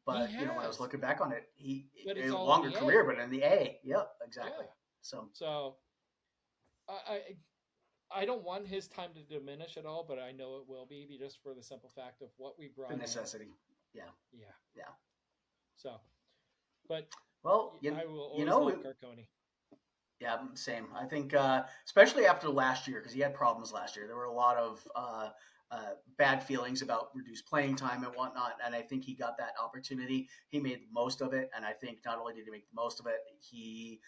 Speaker 3: but when I was
Speaker 2: has,
Speaker 3: looking back on it, he
Speaker 2: but it's
Speaker 3: a
Speaker 2: all in
Speaker 3: longer
Speaker 2: the
Speaker 3: career,
Speaker 2: A.
Speaker 3: but in the A. Yep, exactly.
Speaker 2: Yeah.
Speaker 3: So
Speaker 2: So I I don't want his time to diminish at all, but I know it will be just for the simple fact of what we
Speaker 3: the
Speaker 2: brought in.
Speaker 3: necessity. Yeah,
Speaker 2: Yeah.
Speaker 3: yeah.
Speaker 2: So, but
Speaker 3: Well,
Speaker 2: I will
Speaker 3: you
Speaker 2: always
Speaker 3: know,
Speaker 2: love Carcone.
Speaker 3: yeah, same. I think, especially after last year, because he had problems last year. There were a lot of bad feelings about reduced playing time and whatnot, and I think he got that opportunity. He made the most of it, and I think not only did he make the most of it, he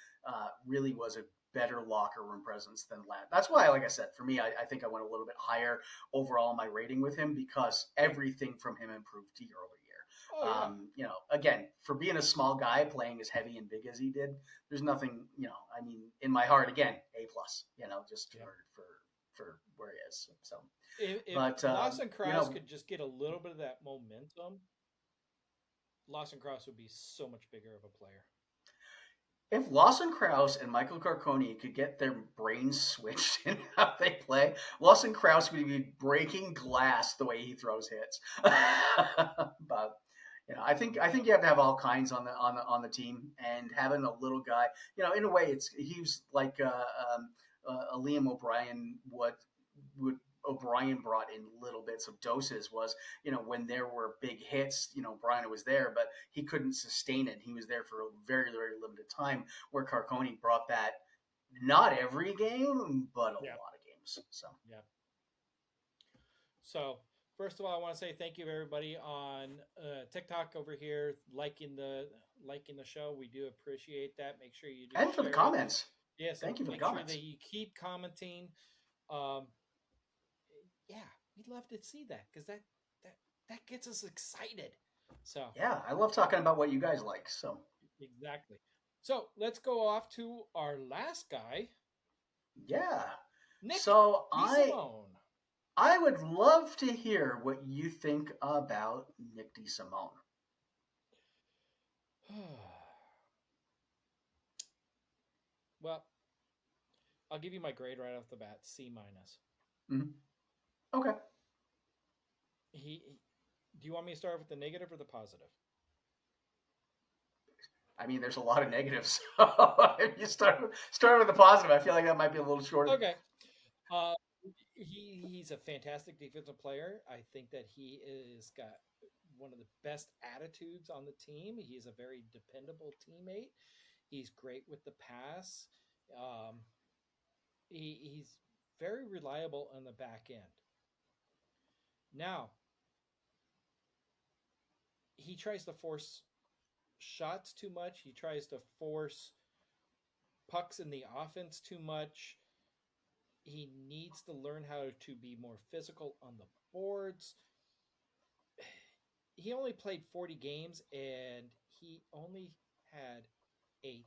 Speaker 3: really was a better locker room presence than last. That's why, like I said, for me, I think I went a little bit higher overall in my rating with him because everything from him improved year over year.
Speaker 2: Oh yeah,
Speaker 3: Again, for being a small guy playing as heavy and big as he did, there's nothing, I mean, in my heart, again, A plus, just
Speaker 2: yeah.
Speaker 3: for where he is. So,
Speaker 2: If
Speaker 3: but
Speaker 2: Lawson Krause could just get a little bit of that momentum, Lawson Krause would be so much bigger of a player.
Speaker 3: if Lawson Krause and Michael Carcone could get their brains switched in how they play, Lawson Krause would be breaking glass the way he throws hits. But I think you have to have all kinds on the team, and having a little guy, in a way, he's like a Liam O'Brien. What would O'Brien brought in little bits of doses was, when there were big hits, Brian was there, but he couldn't sustain it. He was there for a very, very limited time, where Carcone brought that not every game, but a
Speaker 2: Yeah,
Speaker 3: lot of games. So
Speaker 2: yeah. So first of all, I want to say thank you everybody on TikTok over here liking the show. We do appreciate that. Make sure you do
Speaker 3: and for the
Speaker 2: share it.
Speaker 3: comments,
Speaker 2: Yes, and
Speaker 3: thank you for the
Speaker 2: make sure
Speaker 3: comments.
Speaker 2: that you keep commenting. Um, yeah, we'd love to see that because that that gets us excited. So
Speaker 3: Yeah, I love talking about what you guys like. So
Speaker 2: exactly. So let's go off to our last guy,
Speaker 3: yeah,
Speaker 2: Nick
Speaker 3: so
Speaker 2: DeSimone.
Speaker 3: I would love to hear what you think about Nick DeSimone.
Speaker 2: Well, I'll give you my grade right off the bat, C minus.
Speaker 3: Mm-hmm. Okay.
Speaker 2: Do you want me to start with the negative or the positive?
Speaker 3: I mean, there's a lot of negatives. So if you start with the positive, I feel like that might be a little short.
Speaker 2: Okay. Uh, he's a fantastic defensive player. I think that he is got one of the best attitudes on the team. He's a very dependable teammate. He's great with the pass. Um, he's very reliable on the back end. Now, he tries to force shots too much. He tries to force pucks in the offense too much. He needs to learn how to be more physical on the boards. He only played 40 games and he only had 8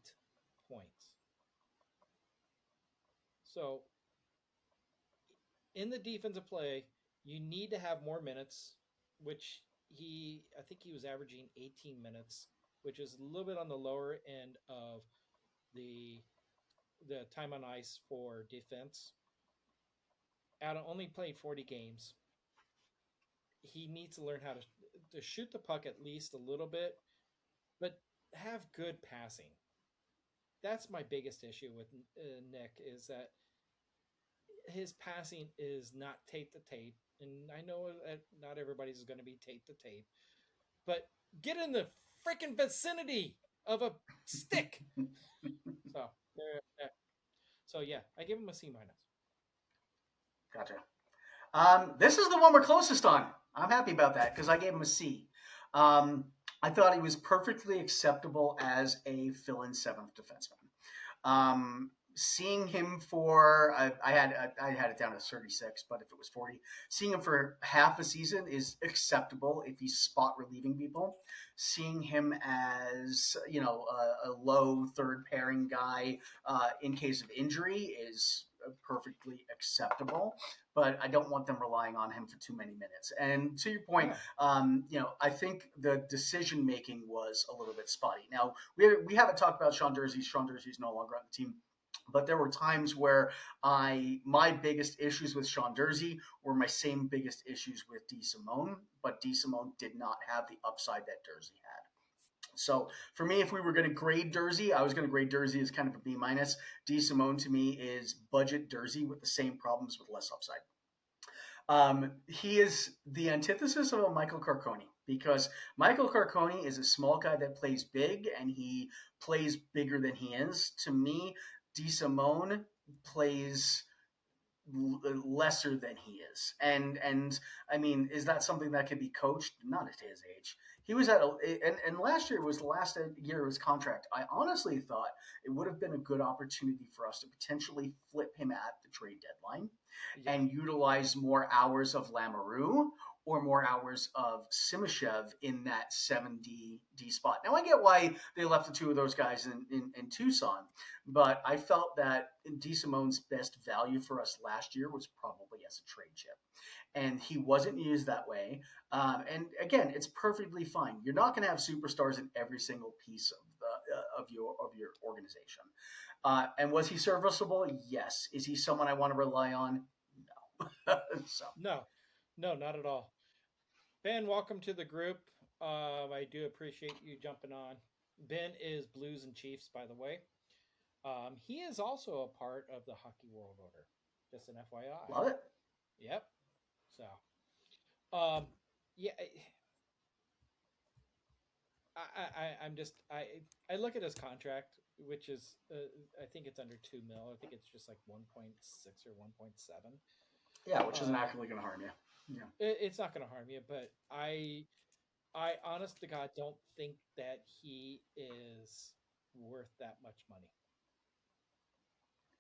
Speaker 2: points. So, in the defensive play, you need to have more minutes, which I think he was averaging 18 minutes, which is a little bit on the lower end of the the time on ice for defense. Adam only played 40 games. He needs to learn how to shoot the puck at least a little bit, but have good passing. That's my biggest issue with Nick is that his passing is not tape to tape, and I know that not everybody's going to be tape to tape, but get in the freaking vicinity of a stick. So, so yeah, I give him a C minus.
Speaker 3: Gotcha. This is the one we're closest on. I'm happy about that because I gave him a C. I thought he was perfectly acceptable as a fill-in seventh defenseman. Seeing him for I had it down to 36, but if it was 40, seeing him for half a season is acceptable if he's spot relieving people. Seeing him as a low third pairing guy in case of injury is perfectly acceptable. But I don't want them relying on him for too many minutes. And to your point, I think the decision making was a little bit spotty. Now we haven't talked about Sean Durzi. Sean Durzi is no longer on the team. But there were times where my biggest issues with Sean Durzi were my same biggest issues with Desimoe, but Desimoe did not have the upside that Durzi had. So for me, if we were going to grade Durzi, I was going to grade Durzi as kind of a B minus. Desimoe to me is budget Durzi with the same problems with less upside. He is the antithesis of a Michael Carcone because Michael Carcone is a small guy that plays big and he plays bigger than he is. To me, Desimoe plays lesser than he is, and I mean, is that something that could be coached? Not at his age. He was and last year was the last year of his contract. I honestly thought it would have been a good opportunity for us to potentially flip him at the trade deadline and utilize more hours of Lamoureux or more hours of Simashev in that 7D spot. Now, I get why they left the two of those guys in Tucson, but I felt that Desimoe's best value for us last year was probably as a trade chip. And he wasn't used that way. And again, it's perfectly fine. You're not going to have superstars in every single piece of your organization. And was he serviceable? Yes. Is he someone I want to rely on? No.
Speaker 2: No, not at all. Ben, welcome to the group. I do appreciate you jumping on. Ben is Blues and Chiefs, by the way. He is also a part of the Hockey World Order. Just an FYI.
Speaker 3: Love it.
Speaker 2: Yep. So, yeah. I look at his contract, which is I think it's under $2 million. I think it's just like 1.6 or 1.7.
Speaker 3: Yeah, which isn't actually going to harm you. Yeah,
Speaker 2: it's not going to harm you, but I honest to God don't think that he is worth that much money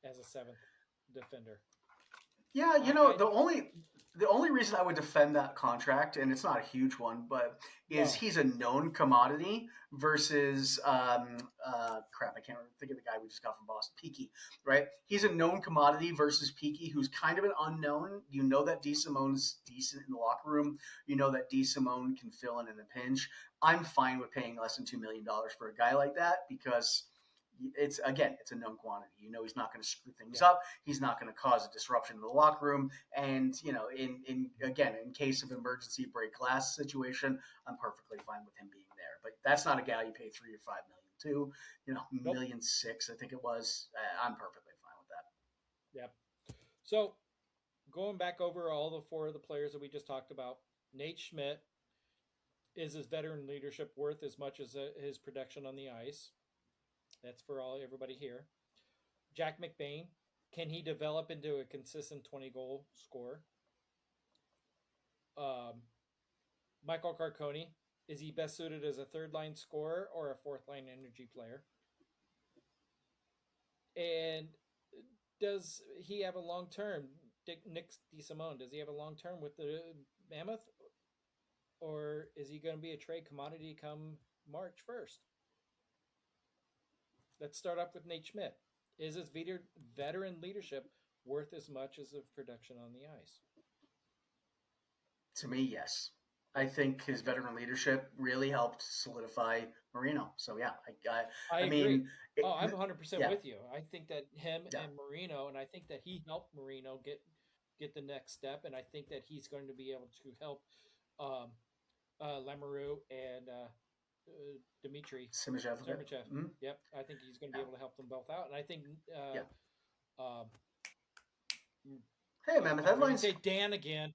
Speaker 2: as a seventh defender.
Speaker 3: Yeah, the only reason I would defend that contract, and it's not a huge one, but he's a known commodity versus crap. I can't think of the guy we just got from Boston, Peaky, right? He's a known commodity versus Peaky, who's kind of an unknown. You know that Desimoe's decent in the locker room. You know that Desimoe can fill in a pinch. I'm fine with paying less than $2 million for a guy like that because it's a known quantity. You know, he's not going to screw things up. He's not going to cause a disruption in the locker room. And in case of emergency break glass situation, I'm perfectly fine with him being there. But that's not a guy you pay $3 or $5 million to.
Speaker 2: Nope.
Speaker 3: $1.6 million, I think it was. I'm perfectly fine with that.
Speaker 2: Yep. So going back over all the four of the players that we just talked about, Nate Schmidt, is his veteran leadership worth as much as his production on the ice? That's for everybody here. Jack McBain, can he develop into a consistent 20-goal scorer? Michael Carcone, is he best suited as a third-line scorer or a fourth-line energy player? And does he have a long-term? Nick Desimoe, does he have a long-term with the Mammoth? Or is he going to be a trade commodity come March 1st? Let's start off with Nate Schmidt. Is his veteran leadership worth as much as the production on the ice?
Speaker 3: To me, yes. I think his veteran leadership really helped solidify Marino. So yeah,
Speaker 2: I
Speaker 3: I
Speaker 2: agree.
Speaker 3: mean, it,
Speaker 2: Oh, I'm 100%
Speaker 3: yeah,
Speaker 2: with you. I think that him
Speaker 3: yeah,
Speaker 2: and Marino, and I think that he helped Marino get the next step, and I think that he's going to be able to help um, Lamoureux and Dmitry
Speaker 3: Simachev a bit.
Speaker 2: Sermachev.
Speaker 3: Mm,
Speaker 2: Yep, I think he's going to be
Speaker 3: yeah,
Speaker 2: able to help them both out, and I think
Speaker 3: yeah.
Speaker 2: um,
Speaker 3: Hey, Mammoth
Speaker 2: I was going to
Speaker 3: headlines.
Speaker 2: say Dan again.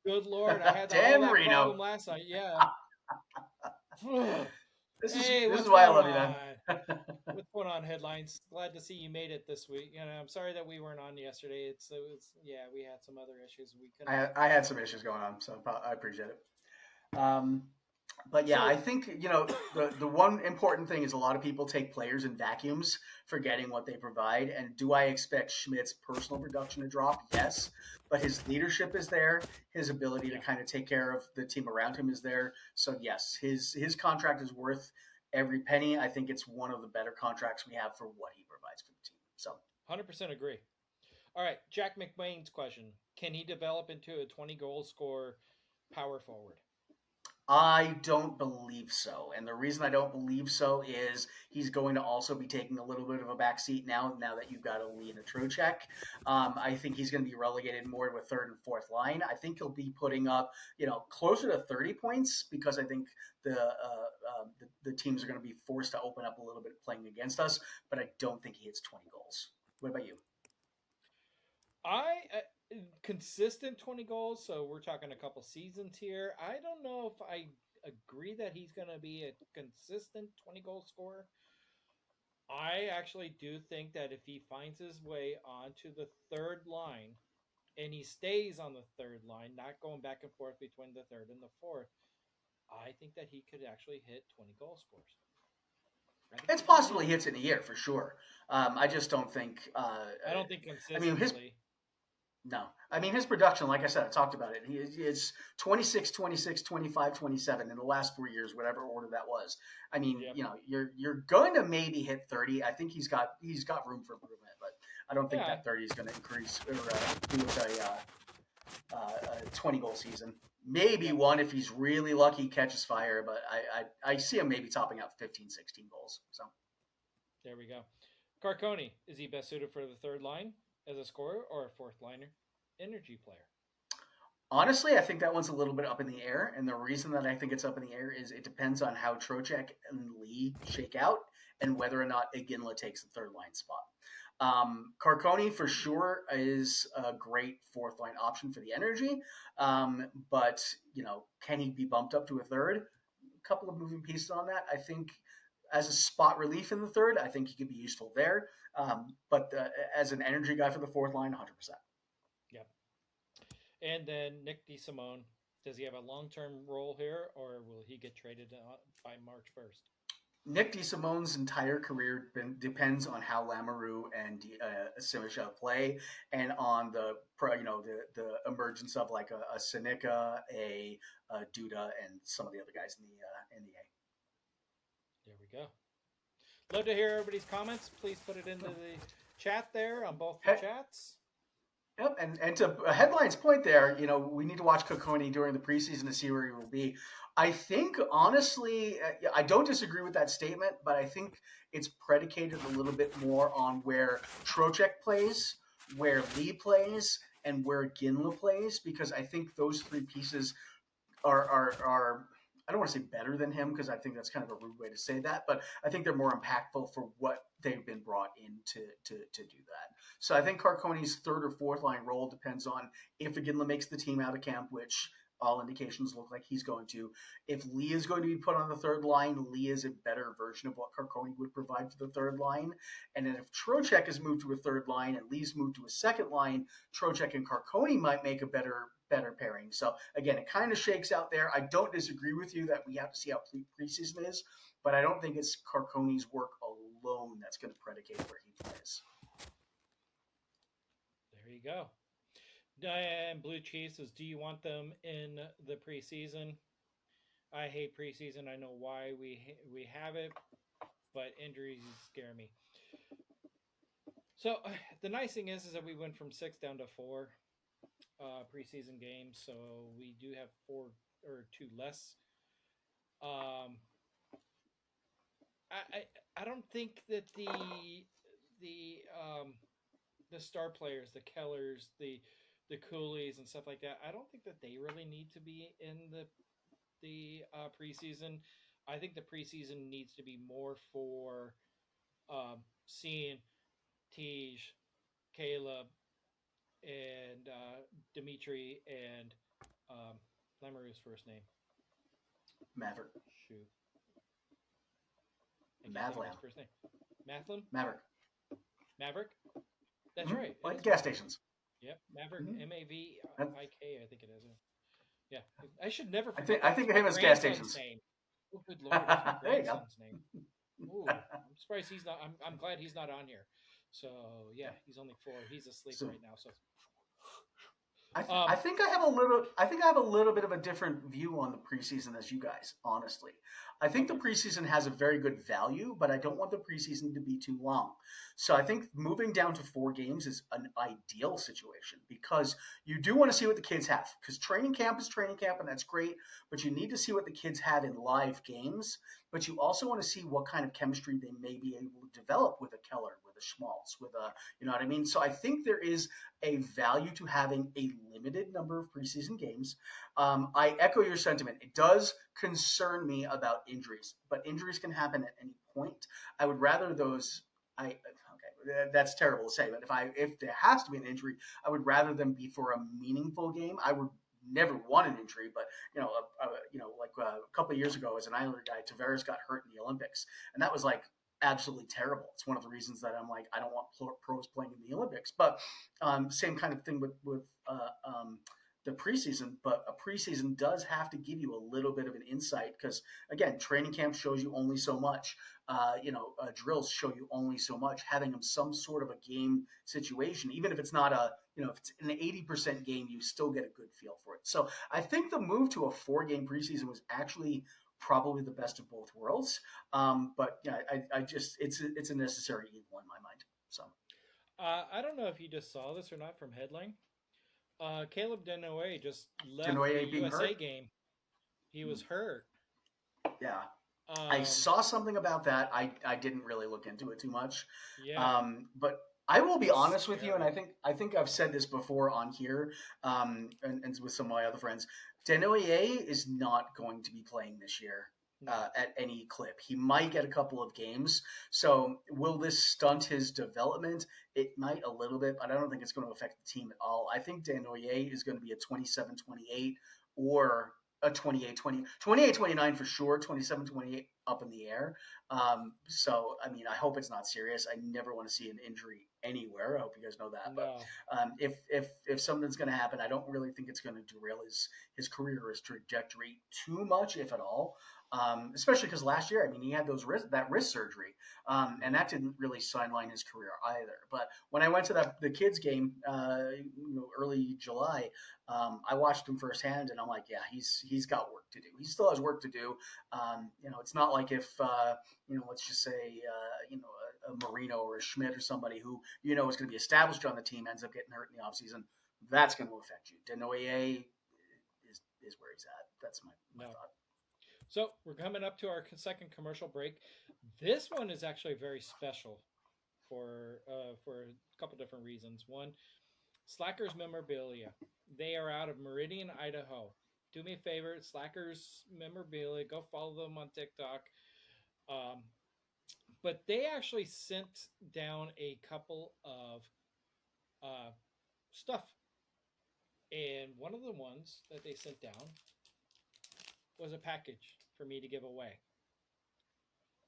Speaker 2: Good Lord, I had all
Speaker 3: Dan
Speaker 2: that
Speaker 3: Marino.
Speaker 2: problem last night. Yeah. Hey,
Speaker 3: This is
Speaker 2: what's
Speaker 3: why I
Speaker 2: going
Speaker 3: love you,
Speaker 2: on?
Speaker 3: man.
Speaker 2: What's going on, headlines? Glad to see you made it this week. I'm sorry that we weren't on yesterday. It was yeah, we had some other issues. We couldn't.
Speaker 3: I had some issues going on, so I appreciate it. But yeah, I
Speaker 2: So
Speaker 3: think the one important thing is a lot of people take players in vacuums, forgetting what they provide. And do I expect Schmidt's personal production to drop? Yes, but his leadership is there. His ability to
Speaker 2: yeah,
Speaker 3: kind of take care of the team around him is there. So yes, his contract is worth every penny. I think it's one of the better contracts we have for what he provides for the team. So
Speaker 2: 100% agree. All right, Jack McBain's question: can he develop into a 20-goal scorer power forward?
Speaker 3: I don't believe so. And the reason I don't believe so is he's going to also be taking a little bit of a back seat now that you've got a Lee and a Trocheck. I think he's going to be relegated more to a third and fourth line. I think he'll be putting up, closer to 30 points because I think the teams are going to be forced to open up a little bit playing against us, but I don't think he hits 20 goals. What about you?
Speaker 2: Consistent 20 goals, so we're talking a couple seasons here. I don't know if I agree that he's going to be a consistent 20-goal scorer. I actually do think that if he finds his way onto the third line and he stays on the third line, not going back and forth between the third and the fourth, I think that he could actually hit 20 goal scores. I think
Speaker 3: It's
Speaker 2: he's going to
Speaker 3: possible
Speaker 2: hit
Speaker 3: he
Speaker 2: it.
Speaker 3: hits it in a year for sure. I just don't think.
Speaker 2: I don't think
Speaker 3: I mean, his
Speaker 2: consistently.
Speaker 3: No. I mean, his production, like I said, I talked about it. It's 26, 26, 25, 27 in the last 4 years, whatever order that was. I mean,
Speaker 2: Yep.
Speaker 3: you're going to maybe hit 30. I think he's got room for improvement, but I don't think
Speaker 2: Yeah.
Speaker 3: that 30 is going to increase or do with a 20 goal season. Maybe
Speaker 2: Yep.
Speaker 3: one if he's really lucky catches fire, but I see him maybe topping out 15, 16 goals. So
Speaker 2: There we go. Carcone, is he best suited for the third line as a scorer or a fourth liner energy player?
Speaker 3: honestly, I think that one's a little bit up in the air, and the reason that I think it's up in the air is it depends on how Trocheck and Lee shake out, and whether or not Iginla takes the third line spot. Carcone for sure is a great fourth line option for the energy, but can he be bumped up to a third? A couple of moving pieces on that. I think as a spot relief in the third, I think he could be useful there. But as an energy guy for the fourth line, 100%.
Speaker 2: Yep. And then Nick DeSimone, does he have a long term role here or will he get traded by March 1st?
Speaker 3: Nick DeSimone's entire career depends on how Lamoureux and Simisha play, and on the emergence of like a Seneca, a Duda, and some of the other guys in the
Speaker 2: There we go. Love to hear everybody's comments. Please put it into the chat there on both the
Speaker 3: A.
Speaker 2: chats.
Speaker 3: Yep, and to a headline's point there, we need to watch Carcone during the preseason to see where he will be. I think honestly, I don't disagree with that statement, but I think it's predicated a little bit more on where Trocheck plays, where Lee plays, and where Ginla plays, because I think those three pieces are I don't want to say better than him because I think that's kind of a rude way to say that, but I think they're more impactful for what they've been brought in to do that. So I think Carcone's third or fourth line role depends on if Iginla makes the team out of camp, which all indications look like he's going to. If Lee is going to be put on the third line, Lee is a better version of what Carcone would provide for the third line. And then if Trocheck is moved to a third line and Lee's moved to a second line, Trocheck and Carcone might make a better pairing. So again, it kind of shakes out there. I don't disagree with you that we have to see how preseason is, but I don't think it's Carcone's work alone that's going to predicate where he plays.
Speaker 2: There you go. Diane Blue Cheese says, "Do you want them in the preseason?" I hate preseason. I know why we have it, but injuries scare me. So the nice thing is that we went from 6 down to 4 preseason games, so we do have 4 or two less. Um, I don't think that the the star players, the Kellers, the Coolies and stuff like that, I don't think that they really need to be in the preseason. I think the preseason needs to be more for seeing Tej, Caleb, and Dimitri and Lemuru's first name.
Speaker 3: Maverick.
Speaker 2: Shoot, I can't think of his
Speaker 3: Mavlam.
Speaker 2: first name. Mathlam,
Speaker 3: Maverick.
Speaker 2: Maverick. That's
Speaker 3: Mm-hmm.
Speaker 2: right. It
Speaker 3: Like
Speaker 2: is
Speaker 3: gas
Speaker 2: Maverick.
Speaker 3: stations.
Speaker 2: Yep, Maverick.
Speaker 3: Mm-hmm.
Speaker 2: Mavik. I think it is. Yeah, I should never
Speaker 3: I
Speaker 2: forget
Speaker 3: think
Speaker 2: that.
Speaker 3: I think
Speaker 2: It's
Speaker 3: of
Speaker 2: my
Speaker 3: him as gas
Speaker 2: grandson's
Speaker 3: stations.
Speaker 2: name. Oh, good lord, it's my
Speaker 3: There you go.
Speaker 2: grandson's name. Ooh, I'm surprised he's not. I'm glad he's not on here. So yeah, he's only 4. He's asleep
Speaker 3: So
Speaker 2: right now. So
Speaker 3: I think I have a little. I think I have a little bit of a different view on the preseason as you guys. Honestly, I think the
Speaker 2: okay.
Speaker 3: preseason has a very good value, but I don't want the preseason to be too long. So I think moving down to 4 games is an ideal situation because you do want to see what the kids have. Because training camp is training camp, and that's great. But you need to see what the kids have in live games. But you also want to see what kind of chemistry they may be able to develop with a Keller, with a Schmaltz, with a, you know what I mean. So I think there is a value to having a limited number of preseason games. I echo your sentiment. It does concern me about injuries, but injuries can happen at any point. I would rather those. That's terrible to say, but if there has to be an injury, I would rather them be for a meaningful game. I would never want an injury, but like a couple of years ago, as an Islander guy, Tavares got hurt in the Olympics, and that was like absolutely terrible. It's one of the reasons that I'm like I don't want pros playing in the Olympics. But same kind of thing with the preseason. But a preseason does have to give you a little bit of an insight because again, training camp shows you only so much. Drills show you only so much. Having them some sort of a game situation, even if it's not if it's an 80% game, you still get a good feel for it. So I think the move to a 4 game preseason was actually probably the best of both worlds. But yeah, I just it's a necessary evil in my mind. So
Speaker 2: I don't know if you just saw this or not from headline. Caleb Desimoe just left the
Speaker 3: Denoye being
Speaker 2: USA
Speaker 3: hurt,
Speaker 2: game. He was hurt.
Speaker 3: yeah, I
Speaker 2: Um,
Speaker 3: saw something about that. I didn't really look into it too much,
Speaker 2: yeah,
Speaker 3: but I will be
Speaker 2: that's
Speaker 3: honest with you, and
Speaker 2: scary.
Speaker 3: I think I've said this before on here, and with some of my other friends. Denoye is not going to be playing this year.
Speaker 2: No,
Speaker 3: At any clip, he might get a couple of games. So, will this stunt his development? It might a little bit, but I don't think it's going to affect the team at all. I think Denoye is going to be a 27-28 or a 28-20, 28-29 for sure, 27-28 up in the air. So, I mean, I hope it's not serious. I never want to see an injury anywhere. I hope you guys know that. But
Speaker 2: no,
Speaker 3: if something's going to happen, I don't really think it's going to derail his career or his trajectory too much, if at all. Especially because last year, I mean, he had that wrist surgery, and
Speaker 2: yeah,
Speaker 3: that didn't really sideline his career either. But when I went to the kids game, early July, I watched him firsthand, and I'm like, yeah, he's got work to do. He still has work to do. It's not like if let's just say a Marino or a Schmidt or somebody who is going to be established on the team ends up getting hurt in the offseason. That's going to affect you. Denoye is where he's at. That's my
Speaker 2: no.
Speaker 3: thought.
Speaker 2: So we're coming up to our second commercial break. This one is actually very special for a couple different reasons. One, Slackers memorabilia. They are out of Meridian, Idaho. Do me a favor, Slackers memorabilia. Go follow them on TikTok. Um, but they actually sent down a couple of uh, stuff, and one of the ones that they sent down was a package for me to give away.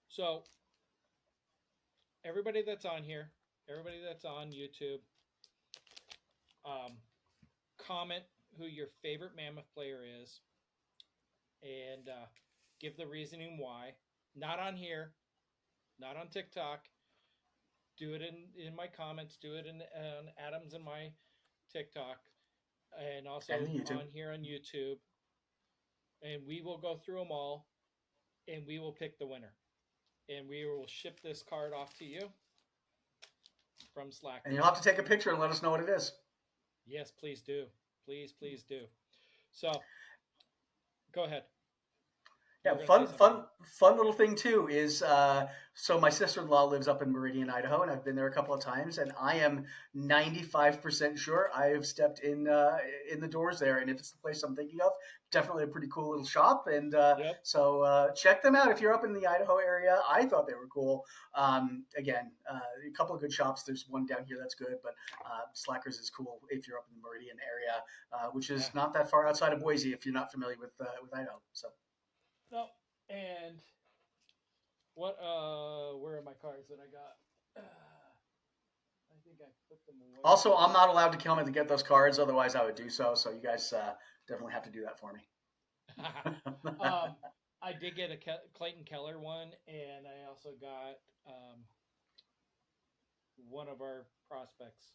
Speaker 2: So everybody that's on here, everybody that's on YouTube, um, comment who your favorite Mammoth player is, and give the reasoning why. Not on here, not on TikTok. Do it in my comments. Do it in on Adams and my TikTok, and
Speaker 3: And
Speaker 2: also
Speaker 3: the YouTube.
Speaker 2: on here on YouTube. And we will go through them all, and we will pick the winner. And we will ship this card off to you from
Speaker 3: And you'll
Speaker 2: Slackers.
Speaker 3: have to take a picture and let us know what it is.
Speaker 2: Yes, please do. Please, please do. So Go ahead. You
Speaker 3: Yeah,
Speaker 2: were going to say something.
Speaker 3: fun little thing too is so my sister-in-law lives up in Meridian, Idaho, and I've been there a couple of times, and I am 95% sure I have stepped in the doors there, and if it's the place I'm thinking of, definitely a pretty cool little shop, and
Speaker 2: Yep.
Speaker 3: so check them out if you're up in the Idaho area. I thought they were cool. Again, a couple of good shops. There's one down here that's good, but Slackers is cool if you're up in the Meridian area, which
Speaker 2: Yeah.
Speaker 3: is not that far outside of Boise if you're not familiar with Idaho. So.
Speaker 2: No. And what? Where are my cards that I got? I think I put them away.
Speaker 3: Also, I'm not allowed to come in to get those cards, otherwise I would do so. So you guys definitely have to do that for me.
Speaker 2: um, I did get a Clayton Keller one, and I also got one of our prospects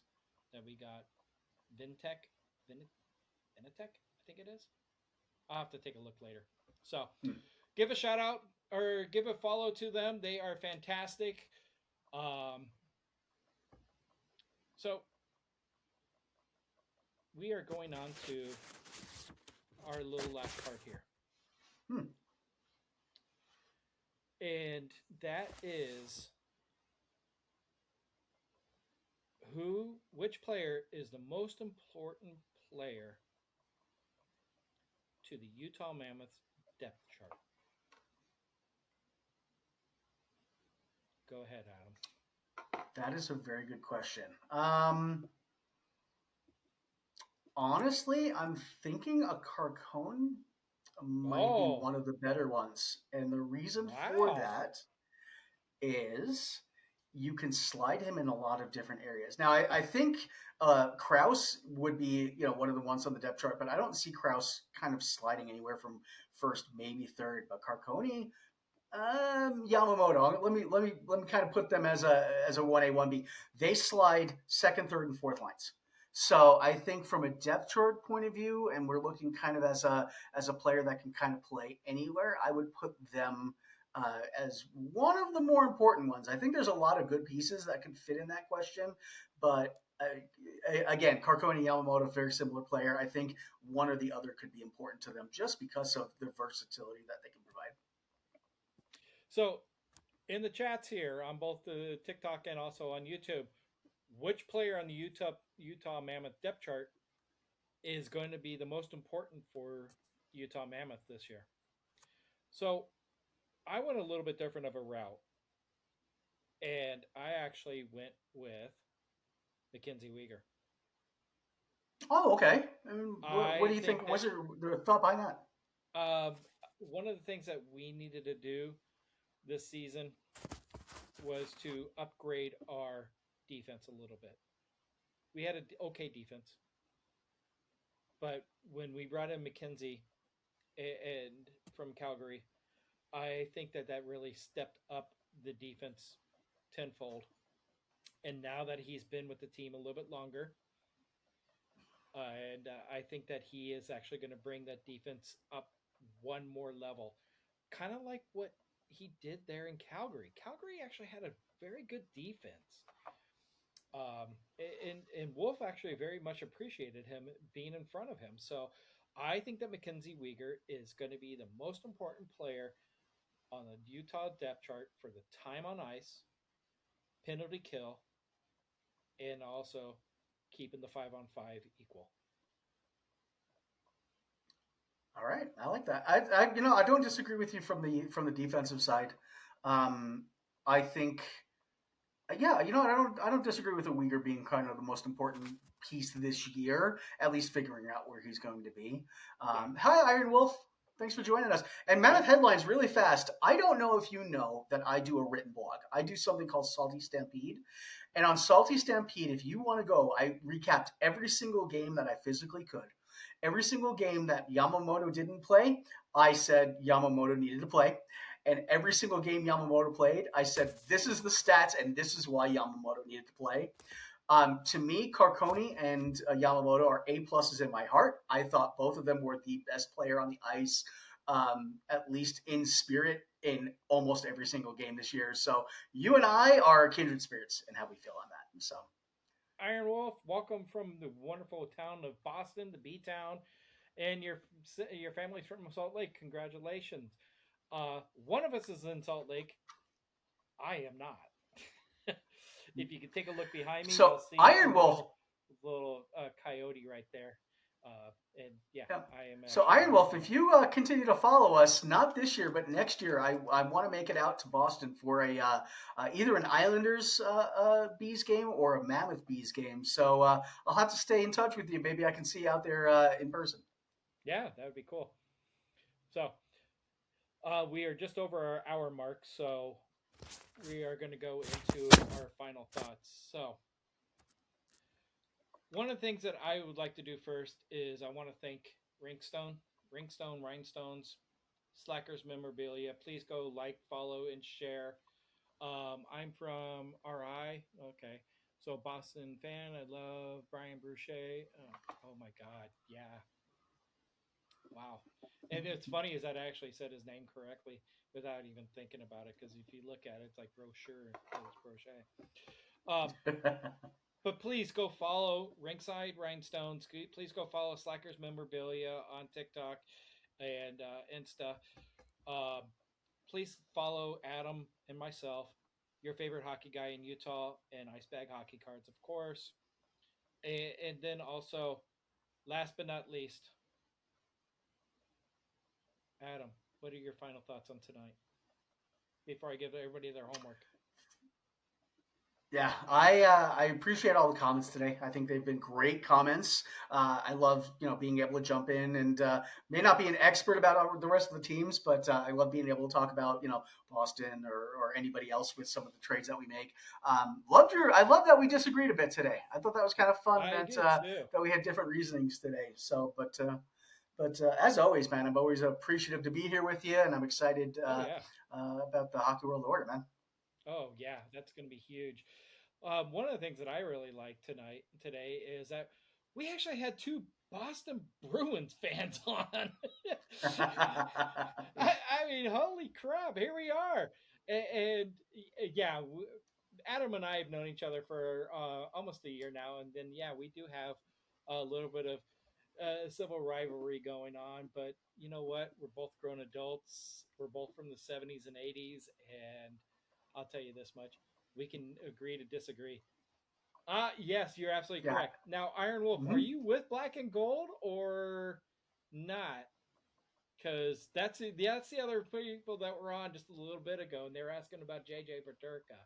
Speaker 2: that we got, Vintech, Vinitech, I think it is. I'll have to take a look later. So, give a shout out or give a follow to them. They are fantastic. So, we are going on to our little last part here. And that is which player is the most important player to the Utah Mammoths depth chart? Go ahead, Adam.
Speaker 3: That is a very good question. Honestly, I'm thinking a Carcone might be one of the better ones, and the reason for that is you can slide him in a lot of different areas. Now, I think Kraus would be one of the ones on the depth chart, but I don't see Kraus kind of sliding anywhere from first, maybe third. But Carcone, Yamamoto. Let me kind of put them as a 1A 1B. They slide second, third, and fourth lines. So I think from a depth chart point of view, and we're looking kind of as a player that can kind of play anywhere, I would put them as one of the more important ones. I think there's a lot of good pieces that could fit in that question, but again, Carcone and Yamamoto, very similar player. I think one or the other could be important to them just because of the versatility that they can provide.
Speaker 2: So, in the chats here on both the TikTok and also on YouTube, which player on the Utah Mammoth depth chart is going to be the most important for Utah Mammoth this year? So, I went a little bit different of a route, and I actually went with Mackenzie Weegar.
Speaker 3: Oh, okay. What do you think? What's your thought behind that?
Speaker 2: One of the things that we needed to do this season was to upgrade our defense a little bit. We had an okay defense, but when we brought in Mackenzie and from Calgary, I think that really stepped up the defense tenfold. And now that he's been with the team a little bit longer, and I think that he is actually going to bring that defense up one more level, kind of like what he did there in Calgary. Calgary actually had a very good defense. And Wolf actually very much appreciated him being in front of him. So I think that Mackenzie Weegar is going to be the most important player on the Utah depth chart for the time on ice, penalty kill, and also keeping the 5-on-5 equal.
Speaker 3: All right, I like that. I don't disagree with you from the defensive side. I think, yeah, I don't disagree with the Uyghur being kind of the most important piece this year, at least figuring out where he's going to be. Hi, Iron Wolf. Thanks for joining us. And Mammoth Headlines, really fast. I don't know if you know that I do a written blog. I do something called Salty Stampede. And on Salty Stampede, if you want to go, I recapped every single game that I physically could. Every single game that Yamamoto didn't play, I said Yamamoto needed to play. And every single game Yamamoto played, I said, this is the stats and this is why Yamamoto needed to play. To me, Carcone and Yamamoto are A-pluses in my heart. I thought both of them were the best player on the ice, at least in spirit, in almost every single game this year. So you and I are kindred spirits in how we feel on that. So,
Speaker 2: Iron Wolf, welcome from the wonderful town of Boston, the B-Town. And your family's from Salt Lake. Congratulations. One of us is in Salt Lake. I am not. If you could take a look behind me, you'll
Speaker 3: So
Speaker 2: see a
Speaker 3: Iron Wolf.
Speaker 2: little coyote right there. And yeah,
Speaker 3: Yeah.
Speaker 2: I am
Speaker 3: So
Speaker 2: actually
Speaker 3: Iron
Speaker 2: here
Speaker 3: Wolf, if
Speaker 2: tonight.
Speaker 3: you continue to follow us, not this year but next year, I want to make it out to Boston for a either an Islanders bees game or a Mammoth bees game. So I'll have to stay in touch with you. Maybe I can see you out there in person.
Speaker 2: Yeah, that would be cool. So we are just over our hour mark, so we are going to go into our final thoughts. So one of the things that I would like to do first is I want to thank Ringstone, Rhinestones, Slackers Memorabilia. Please go like, follow, and share. I'm from RI. Okay. So Boston fan. I love Brian Boucher. Oh my God. Yeah. Wow. And it's funny is that I actually said his name correctly without even thinking about it because if you look at it, it's like brochure. It's brochure. Um, but please go follow Ringside Rhinestones. Please go follow Slackers Memorabilia on TikTok and Insta. Um, please follow Adam and myself, your favorite hockey guy in Utah, and Ice Bag Hockey Cards, of course. And then also, last but not least, Adam, what are your final thoughts on tonight before I give everybody their homework?
Speaker 3: Yeah, I appreciate all the comments today. I think they've been great comments. I love being able to jump in and may not be an expert about the rest of the teams, but I love being able to talk about Boston or anybody else with some of the trades that we make. I love that we disagreed a bit today. I thought that was kind of fun
Speaker 2: I
Speaker 3: that
Speaker 2: do too.
Speaker 3: that we had different reasonings today. So, but as always, man, I'm always appreciative to be here with you, and I'm excited
Speaker 2: Oh yeah.
Speaker 3: about the Hockey World Order, man.
Speaker 2: Oh yeah. That's going to be huge. One of the things that I really like today is that we actually had two Boston Bruins fans on. I mean, holy crap! Here we are, and yeah, Adam and I have known each other for almost a year now, and then yeah, we do have a little bit of civil rivalry going on. But you know what? We're both grown adults. We're both from the '70s and '80s, and I'll tell you this much: we can agree to disagree. Yes, you're absolutely
Speaker 3: Yeah.
Speaker 2: correct. Now, Iron Wolf, are
Speaker 3: Mhm.
Speaker 2: you with Black and Gold or not? Because that's the other people that were on just a little bit ago, and they were asking about JJ Paterka.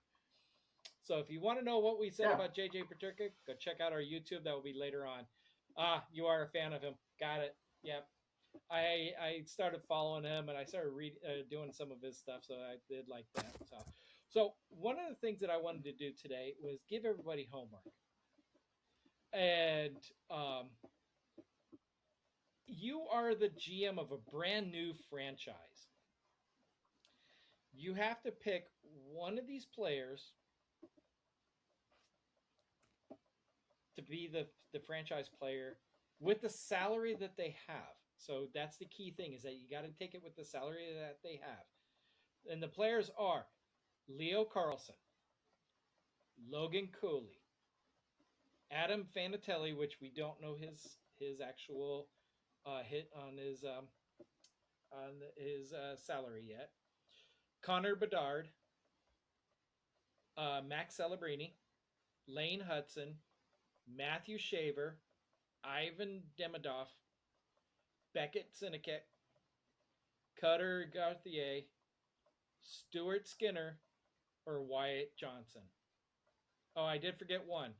Speaker 2: So if you want to know what we said
Speaker 3: Yeah.
Speaker 2: about JJ Paterka, go check out our YouTube. That will be later on. You are a fan of him. Got it. Yep. I started following him and I started doing some of his stuff, so I did like that. So one of the things that I wanted to do today was give everybody homework, and um, you are the GM of a brand new franchise. You have to pick one of these players to be the franchise player with the salary that they have. So that's the key thing is that you got to take it with the salary that they have. And the players are Leo Carlson, Logan Cooley, Adam Fanatelli, which we don't know his actual hit on his salary yet. Connor Bedard, Max Celebrini, Lane Hudson, Matthew Shaver, Ivan Demidov, Beckett Sinikek, Cutter Gauthier, Stuart Skinner, or Wyatt Johnson. Oh, I did forget one.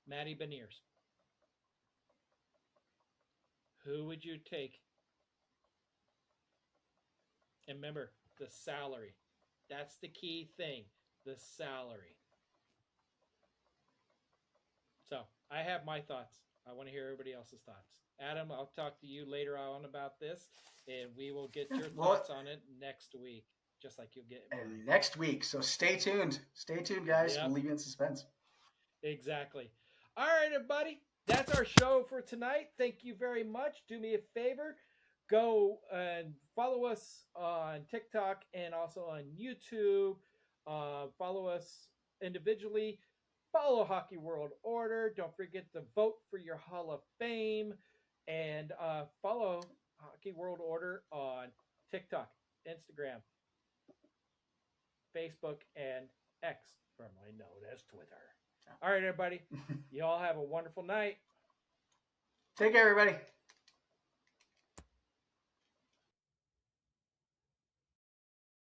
Speaker 2: Matty Beniers. Who would you take? And remember, the salary. That's the key thing. The salary. So I have my thoughts. I want to hear everybody else's thoughts. Adam, I'll talk to you later on about this, and we will get
Speaker 3: Yeah.
Speaker 2: your
Speaker 3: Well,
Speaker 2: thoughts on it next week, just like you'll get mine.
Speaker 3: and next week. So stay tuned. Stay tuned, guys. We'll
Speaker 2: Yep,
Speaker 3: leave you in suspense.
Speaker 2: exactly. All right, everybody. That's our show for tonight. Thank you very much. Do me a favor. Go and follow us on TikTok and also on YouTube. Follow us individually. Follow Hockey World Order. Don't forget to vote for your Hall of Fame. And follow Hockey World Order on TikTok, Instagram, Facebook, and X, formerly known as Twitter. All right, everybody. You all have a wonderful night.
Speaker 3: Take care, everybody.